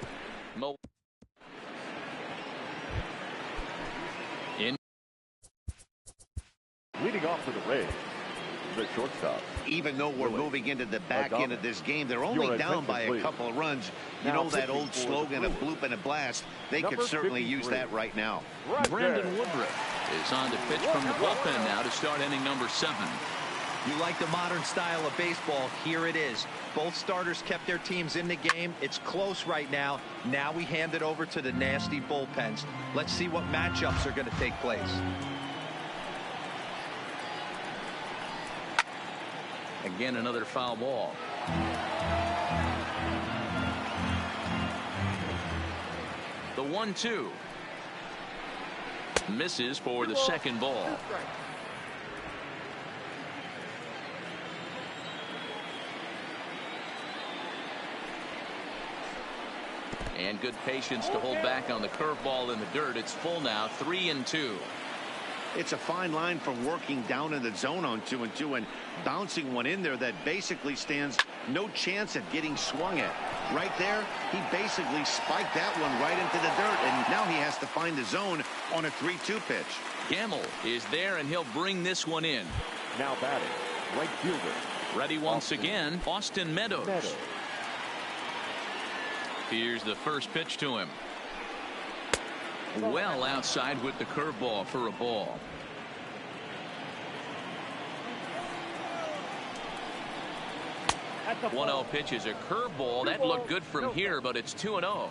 [SPEAKER 2] Leading off for the Rays, the shortstop.
[SPEAKER 4] Even though we're moving into the back end of this game, they're only down by a couple of runs. You know that old slogan, a bloop and a blast? They could certainly use that right now.
[SPEAKER 1] Brandon Woodruff is on to pitch from the bullpen now to start inning number 7.
[SPEAKER 3] You like the modern style of baseball? Here it is. Both starters kept their teams in the game. It's close right now. Now we hand it over to the nasty bullpens. Let's see what matchups are going to take place.
[SPEAKER 1] Again, another foul ball. The 1-2 misses for the second ball. And good patience to hold back on the curveball in the dirt. It's full now, 3-2.
[SPEAKER 4] It's a fine line from working down in the zone on 2-2 and bouncing one in there that basically stands no chance at getting swung at. Right there, he basically spiked that one right into the dirt, and now he has to find the zone on a 3-2 pitch.
[SPEAKER 1] Gamble is there, and he'll bring this one in.
[SPEAKER 2] Now batting, right fielder.
[SPEAKER 1] Ready once again, Austin Meadows. Here's the first pitch to him. Well outside with the curveball for a ball. The 1-0 pitch is a curveball. That looked good from here, but it's 2-0.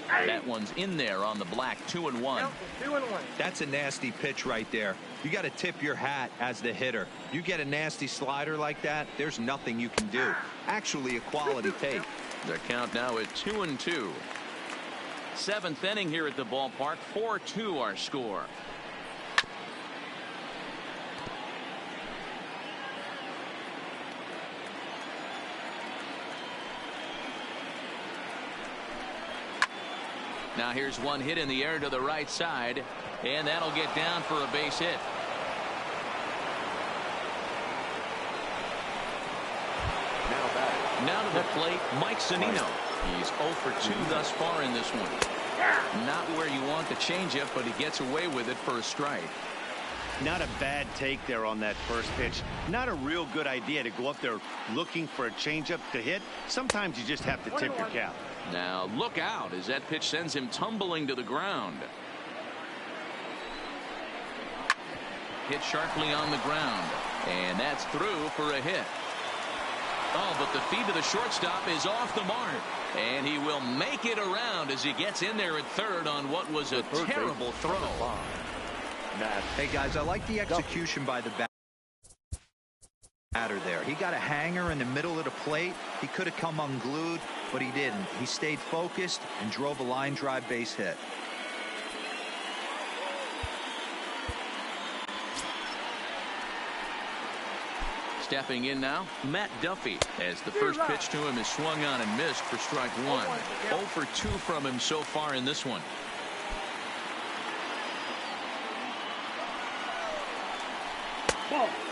[SPEAKER 1] That one's in there on the black. 2-1.
[SPEAKER 3] That's a nasty pitch right there. You got to tip your hat as the hitter. You get a nasty slider like that, there's nothing you can do. Actually a quality take.
[SPEAKER 1] The count now at 2-2. Seventh inning here at the ballpark. 4-2 our score. Now here's one hit in the air to the right side, and that'll get down for a base hit. Now to the plate, Mike Zunino. He's 0 for 2 thus far in this one. Not where you want the changeup, but he gets away with it for a strike.
[SPEAKER 4] Not a bad take there on that first pitch. Not a real good idea to go up there looking for a changeup to hit. Sometimes you just have to tip your cap.
[SPEAKER 1] Now look out as that pitch sends him tumbling to the ground. Hit sharply on the ground, and that's through for a hit. Oh, but the feed to the shortstop is off the mark, and he will make it around as he gets in there at third on what was a terrible throw.
[SPEAKER 3] Hey guys, I like the execution by the batter there. He got a hanger in the middle of the plate. He could have come unglued, but he didn't. He stayed focused and drove a line drive base hit.
[SPEAKER 1] Stepping in now, Matt Duffy, as the first pitch to him is swung on and missed for strike one. 0 for 2 from him so far in this one.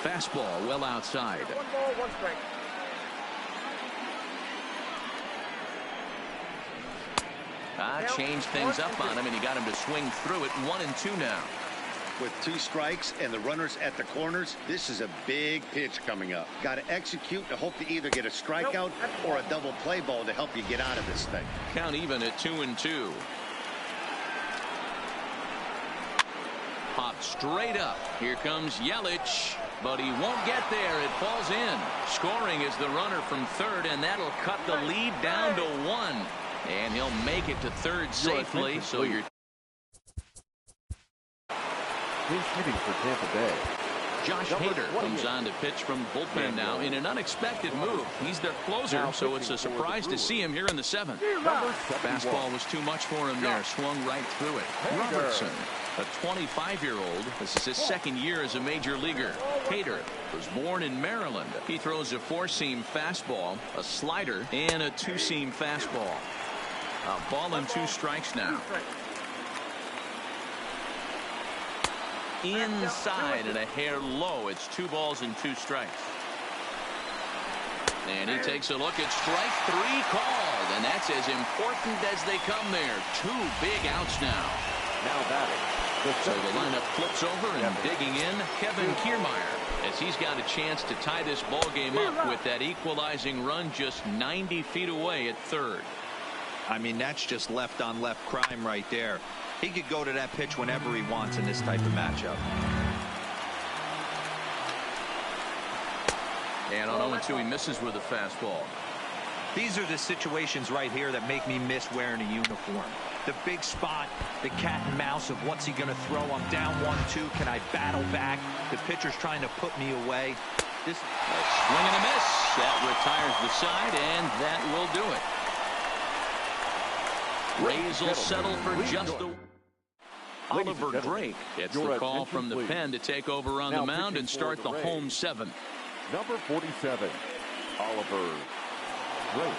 [SPEAKER 1] Fastball well outside.
[SPEAKER 6] 1 ball, 1 strike.
[SPEAKER 1] Changed things up on him, and he got him to swing through it. 1-2 now.
[SPEAKER 4] With 2 strikes and the runners at the corners, this is a big pitch coming up. Got to execute to hope to either get a strikeout or a double play ball to help you get out of this thing.
[SPEAKER 1] Count even at 2-2. Popped straight up. Here comes Yelich, but he won't get there. It falls in. Scoring is the runner from third, and that'll cut the lead down to 1. And he'll make it to third safely. So you're
[SPEAKER 2] He's hitting for Tampa Bay.
[SPEAKER 1] Josh Hader comes on to pitch from the bullpen now in an unexpected move. He's their closer, so it's a surprise to see him here in the 7th. Fastball was too much for him there. Swung right through it. Robertson, a 25-year-old. This is his 2nd year as a major leaguer. Hader was born in Maryland. He throws a 4-seam fastball, a slider, and a 2-seam fastball. A ball and 2 strikes now. Inside and a hair low. It's 2 balls and 2 strikes. And he takes a look at strike 3 called, and that's as important as they come there. 2 big outs now.
[SPEAKER 2] Now batting.
[SPEAKER 1] So the lineup flips over and digging in Kevin Kiermaier, as he's got a chance to tie this ball game up with that equalizing run just 90 feet away at third.
[SPEAKER 3] I mean, that's just left on left crime right there. He could go to that pitch whenever he wants in this type of matchup.
[SPEAKER 1] And on 0-2, he misses with a fastball.
[SPEAKER 3] These are the situations right here that make me miss wearing a uniform. The big spot, the cat and mouse of what's he going to throw. I'm down 1-2. Can I battle back? The pitcher's trying to put me away. This
[SPEAKER 1] swing and a miss. That retires the side, and that will do it. Rays will settle for just the... Oliver Drake gets the call from the pen to take over on the mound and start the home 7th.
[SPEAKER 2] Number 47, Oliver Drake.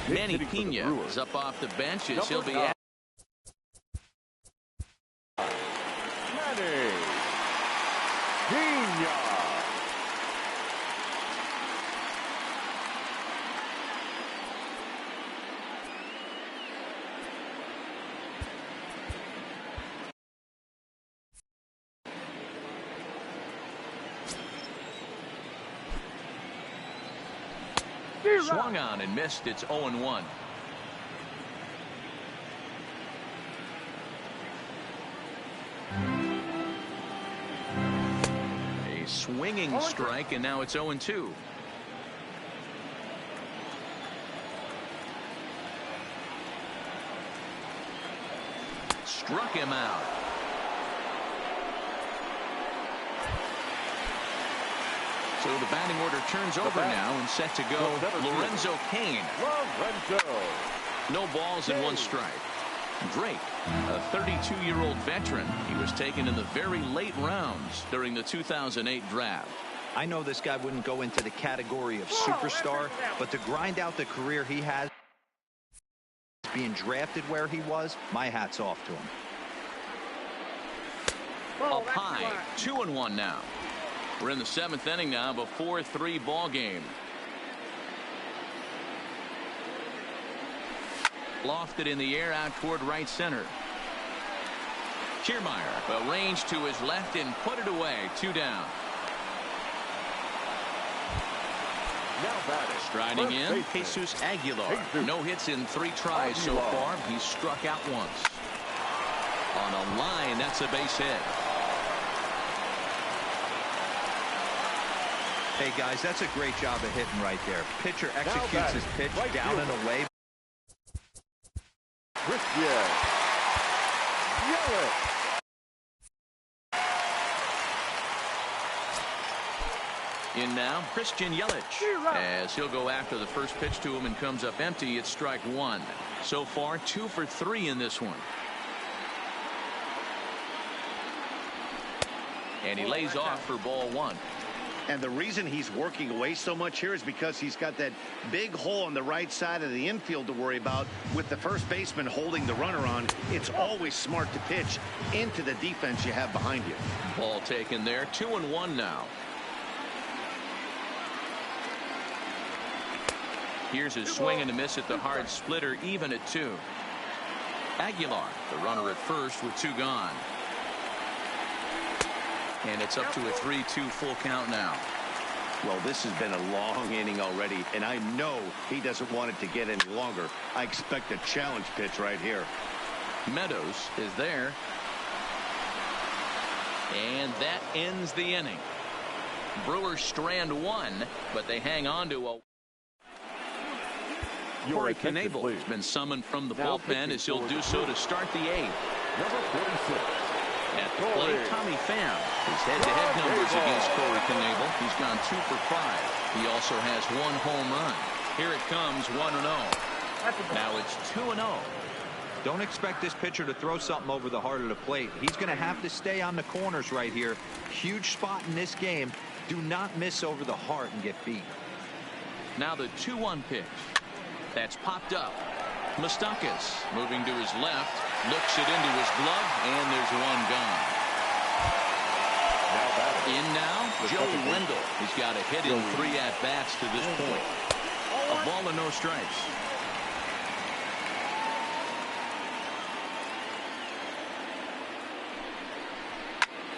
[SPEAKER 1] Manny Pena is up off the bench as he'll be at.
[SPEAKER 2] Manny Pena.
[SPEAKER 1] Swung on and missed. It's 0-1. A swinging strike, and now it's 0-2. Struck him out. So the batting order turns over now and set to go. Lorenzo Cain. No balls and one strike. Drake, a 32-year-old veteran. He was taken in the very late rounds during the 2008 draft.
[SPEAKER 3] I know this guy wouldn't go into the category of superstar, but to grind out the career he has, being drafted where he was, my hat's off to him.
[SPEAKER 1] Up high, 2-1 now. We're in the 7th inning now of a 4-3 ball game. Lofted in the air out toward right center. Kiermaier, a range to his left and put it away. 2 down. Striding in, Jesus Aguilar. No hits in 3 tries so far. He's struck out once. On a line, that's a base hit.
[SPEAKER 3] Hey, guys, that's a great job of hitting right there. Pitcher executes his pitch down and away.
[SPEAKER 2] Christian Yelich.
[SPEAKER 1] In now, Christian Yelich. As he'll go after the first pitch to him and comes up empty, it's strike 1. So far, 2 for 3 in this one. And he lays off for ball 1.
[SPEAKER 4] And the reason he's working away so much here is because he's got that big hole on the right side of the infield to worry about. With the first baseman holding the runner on, it's always smart to pitch into the defense you have behind you.
[SPEAKER 1] Ball taken there. 2-1 now. Here's his swing and a miss at the hard splitter, even at 2. Aguilar, the runner at first with 2 gone. And it's up to a 3-2 full count now.
[SPEAKER 4] Well, this has been a long inning already, and I know he doesn't want it to get any longer. I expect a challenge pitch right here.
[SPEAKER 1] Meadows is there. And that ends the inning. Brewers strand 1, but they hang on to a... Corey Knebel has been summoned from the bullpen as he'll do so to start the 8th.
[SPEAKER 2] Number 46.
[SPEAKER 1] At the plate, Tommy Pham. His head-to-head numbers against Corey Knebel. He's gone 2 for 5. He also has 1 home run. Here it comes, 1-0. Now it's 2-0.
[SPEAKER 3] Don't expect this pitcher to throw something over the heart of the plate. He's going to have to stay on the corners right here. Huge spot in this game. Do not miss over the heart and get beat.
[SPEAKER 1] Now the 2-1 pitch. That's popped up. Moustakas moving to his left, looks it into his glove, and there's 1 gone. In now, Joey Wendell. He's got a hit in 3 at-bats to this point. A ball and no strikes.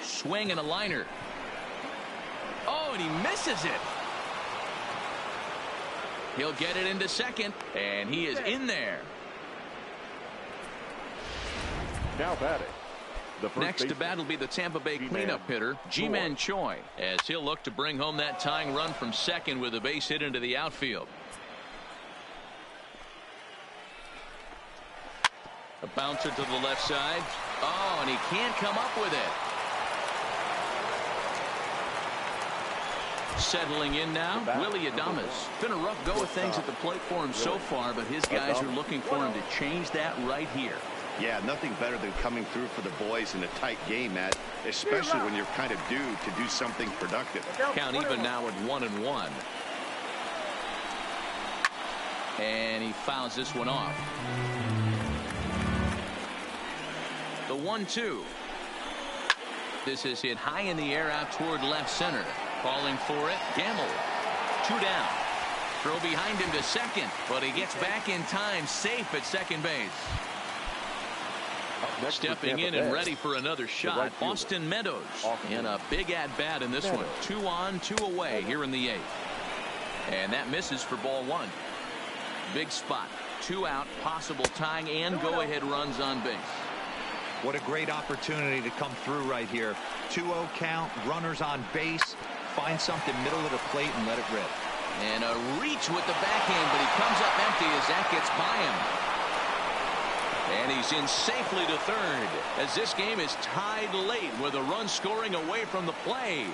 [SPEAKER 1] Swing and a liner. Oh, and he misses it. He'll get it into second, and he is in there.
[SPEAKER 2] Now batting.
[SPEAKER 1] Next to bat will be the Tampa Bay cleanup hitter, Ji-Man Choi, as he'll look to bring home that tying run from second with a base hit into the outfield. A bouncer to the left side. Oh, and he can't come up with it. Settling in now, Willy Adames. Been a rough go of things at the plate for him so far, but his guys are looking for him to change that right here.
[SPEAKER 4] Yeah, nothing better than coming through for the boys in a tight game, Matt, especially when you're kind of due to do something productive.
[SPEAKER 1] Count even now at 1-1. And he fouls this one off. The 1-2. This is hit high in the air out toward left center. Calling for it. Gamble. 2 down. Throw behind him to second, but he gets back in time, safe at second base. Stepping in and ready for another shot, Austin Meadows. And a big at-bat in this one. 2 on, 2 away here in the 8th. And that misses for ball 1. Big spot. 2 out, possible tying and go-ahead runs on base.
[SPEAKER 3] What a great opportunity to come through right here. 2-0 count, runners on base. Find something middle of the plate and let it rip.
[SPEAKER 1] And a reach with the backhand, but he comes up empty as that gets by him. And he's in safely to third as this game is tied late with a run scoring away from the play.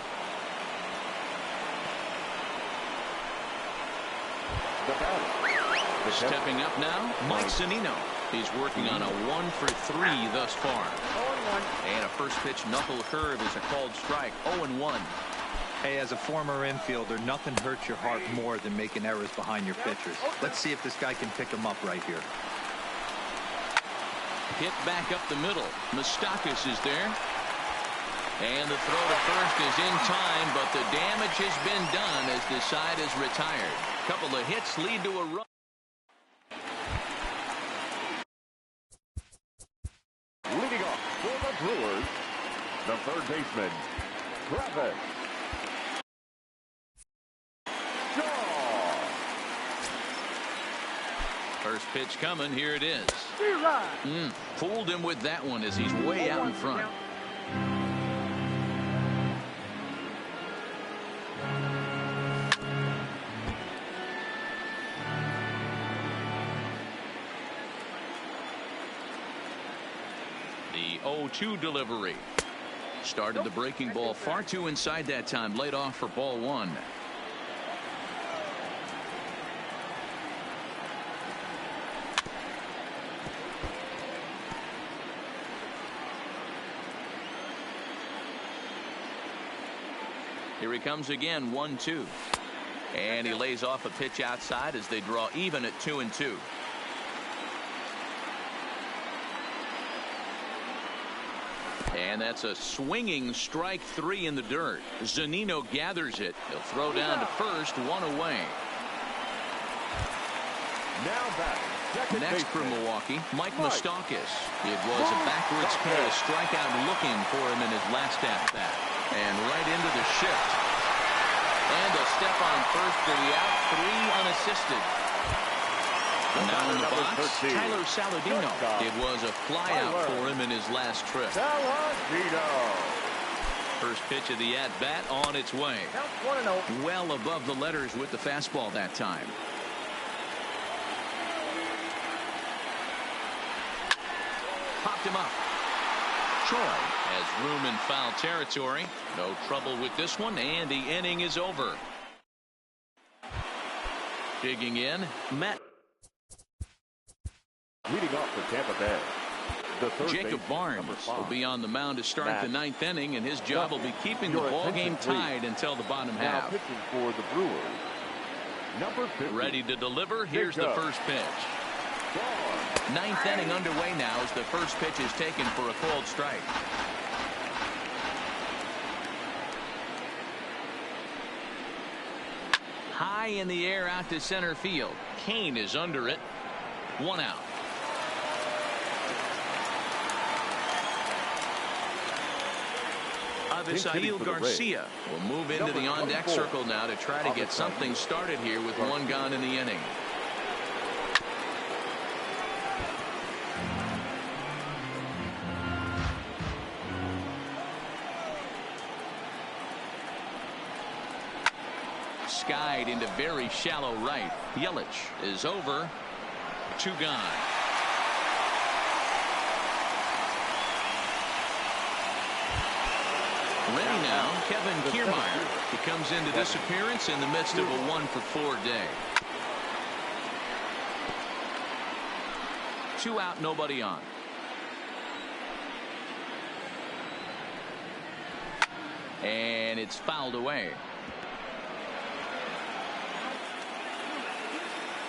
[SPEAKER 1] Stepping up now, Mike Zunino. He's working on a 1 for 3 thus far. And a first pitch knuckle curve is a called strike. 0-1.
[SPEAKER 3] Hey, as a former infielder, nothing hurts your heart more than making errors behind your pitchers. Let's see if this guy can pick them up right here.
[SPEAKER 1] Hit back up the middle. Moustakas is there. And the throw to first is in time, but the damage has been done as the side is retired. Couple of hits lead to a run.
[SPEAKER 2] Leading off for the Brewers, the third baseman, Travis Shaw.
[SPEAKER 1] First pitch coming. Here it is. Fooled him with that one as he's way out in front. The 0-2 delivery. Started the breaking ball far too inside that time. Laid off for ball 1. Here he comes again, 1-2. And he lays off a pitch outside as they draw even at 2-2. And that's a swinging strike 3 in the dirt. Zunino gathers it. He'll throw down to first, 1 away.
[SPEAKER 2] Now back.
[SPEAKER 1] Next for Milwaukee, Mike Moustakas. It was a backwards play, a strikeout looking for him in his last at-bat. And right into the shift. And a step on first for the out, 3 unassisted. Now in the box, Tyler Saladino. It was a flyout for him in his last trip. First pitch of the at-bat on its way. Well above the letters with the fastball that time. Popped him up. Choi has room in foul territory. No trouble with this one, and the inning is over. Digging in, Matt.
[SPEAKER 2] Leading off for Tampa Bay, the third
[SPEAKER 1] Jacob Barnes will be on the mound to start the 9th inning, and his job will be keeping the ball game tied until the bottom half.
[SPEAKER 2] Now pitching for the Brewers, number 50.
[SPEAKER 1] Ready to deliver. Here's the first pitch. 9th inning underway now as the first pitch is taken for a called strike. High in the air out to center field. Kane is under it. 1 out. Avisail Garcia will move into the on-deck circle now to try to get something started here with 1 gone in the inning. Skied into very shallow right. Yelich is over. 2 gone. Ready now, Kevin Kiermaier. He comes into this appearance in the midst of a 1-for-4 day. 2 out, nobody on. And it's fouled away.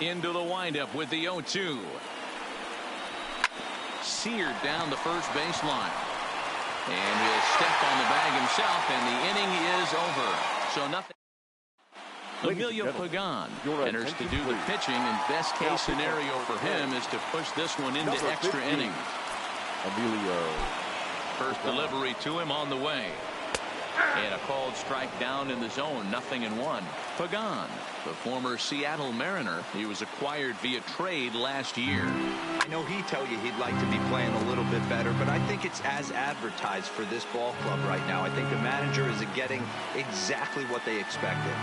[SPEAKER 1] Into the windup with the 0-2. Seared down the first baseline. And he'll step on the bag himself, and the inning is over. So nothing. Emilio Pagan enters to do the pitching, and best case scenario for him is to push this one into extra innings.
[SPEAKER 2] Emilio.
[SPEAKER 1] First delivery to him on the way. And a called strike down in the zone, 0-1. Pagan, the former Seattle Mariner, he was acquired via trade last year.
[SPEAKER 3] I know he'd tell you he'd like to be playing a little bit better, but I think it's as advertised for this ball club right now. I think the manager is getting exactly what they expected.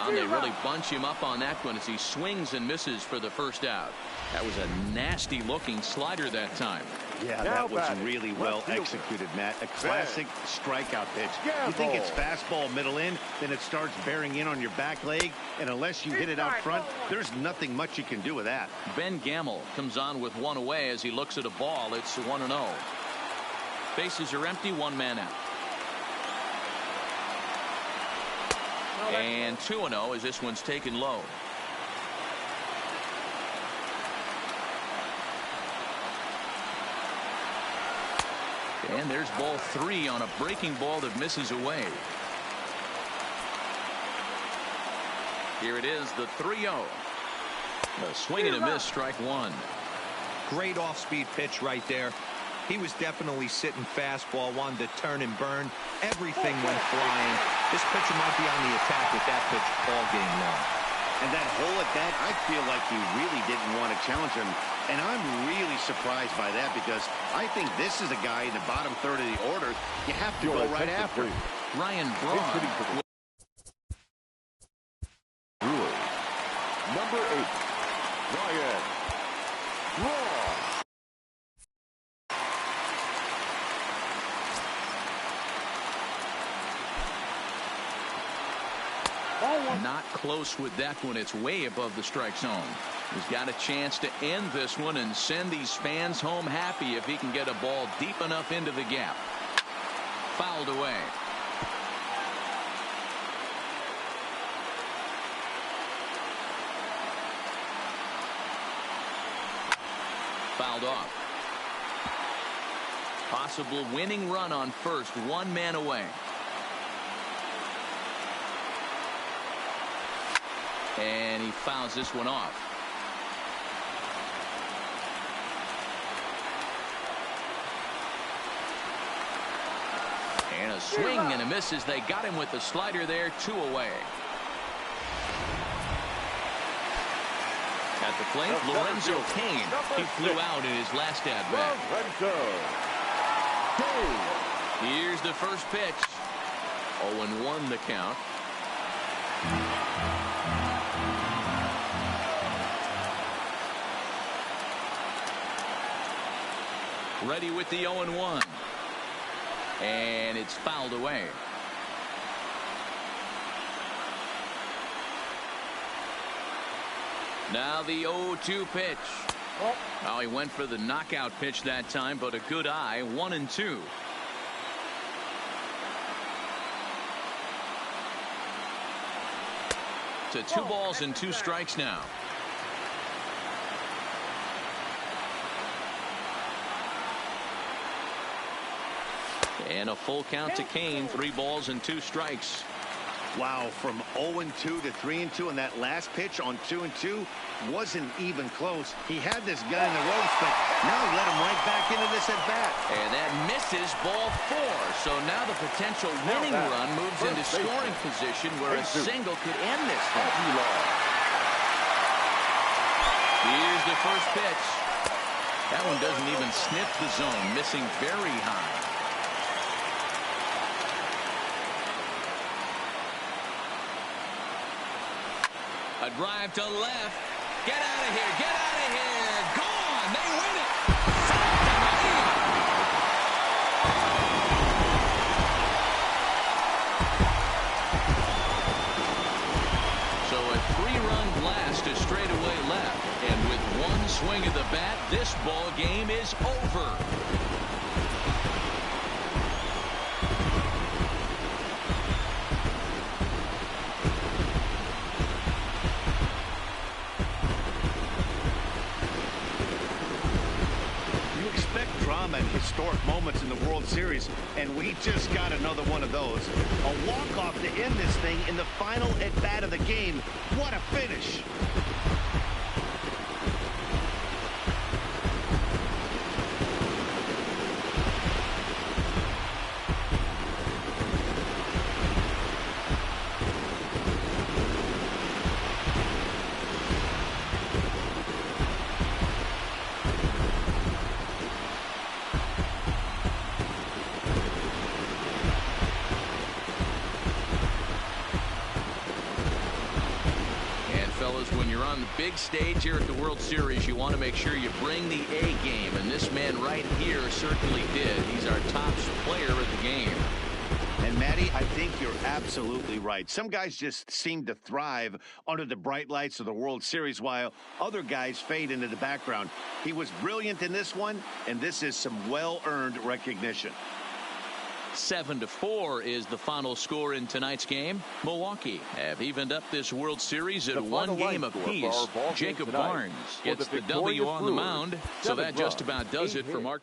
[SPEAKER 1] They really bunch him up on that one as he swings and misses for the first out. That was a nasty looking slider that time.
[SPEAKER 4] Yeah, that was really well executed, Matt. A classic strikeout pitch. You think it's fastball middle in, then it starts bearing in on your back leg, and unless you hit it out front, there's nothing much you can do with that.
[SPEAKER 1] Ben Gamel comes on with one away as he looks at a ball. It's 1-0. Bases are empty, one man out. And 2-0 as this one's taken low. And there's ball 3 on a breaking ball that misses away. Here it is, the 3-0. A swing and a miss, strike one.
[SPEAKER 3] Great off-speed pitch right there. He was definitely sitting fastball, wanted to turn and burn. Everything went flying. This pitcher might be on the attack with that pitch all game long.
[SPEAKER 4] And that hole at that, I feel like he really didn't want to challenge him. And I'm really surprised by that because I think this is a guy in the bottom third of the order you have to go right after.
[SPEAKER 1] Ryan Braun.
[SPEAKER 2] Number 8, Ryan Braun.
[SPEAKER 1] Not close with that one. It's way above the strike zone. He's got a chance to end this one and send these fans home happy if he can get a ball deep enough into the gap. Fouled away. Fouled off. Possible winning run on first, one man away. And he fouls this one off. And a swing and a miss as they got him with the slider there, 2 away. At the plate, Lorenzo Cain. He flew out in his last at-bat. Here's the first pitch. 0-1 the count. Ready with the 0-1. And it's fouled away. Now the 0-2 pitch. Oh, he went for the knockout pitch that time, but a good eye. 1-2. To 2 balls and 2 strikes now. And a full count to Cain. 3 balls and 2 strikes.
[SPEAKER 4] Wow, from 0-2 to 3-2, and that last pitch on 2-2 wasn't even close. He had this guy in the ropes, but now he let him right back into this at bat.
[SPEAKER 1] And that misses ball 4. So now the potential winning run moves into scoring position where a single could end this one. Here's the first pitch. That one doesn't even sniff the zone, missing very high. A drive to left. Get out of here. Get out of here. Gone. They win it. So a 3-run blast to straightaway left. And with one swing of the bat, this ball game is over.
[SPEAKER 4] historic moments in the World Series, and we just got another one of those. A walk-off to end this thing in the final at-bat of the game. What a finish!
[SPEAKER 1] Fellas, when you're on the big stage here at the World Series, you want to make sure you bring the A game, and this man right here certainly did. He's our top player of the game.
[SPEAKER 4] And, Matty, I think you're absolutely right. Some guys just seem to thrive under the bright lights of the World Series, while other guys fade into the background. He was brilliant in this one, and this is some well-earned recognition.
[SPEAKER 1] 7-4 is the final score in tonight's game. Milwaukee have evened up this World Series at one game apiece. Jacob Barnes gets the W on the mound, so that just about does it for Mark.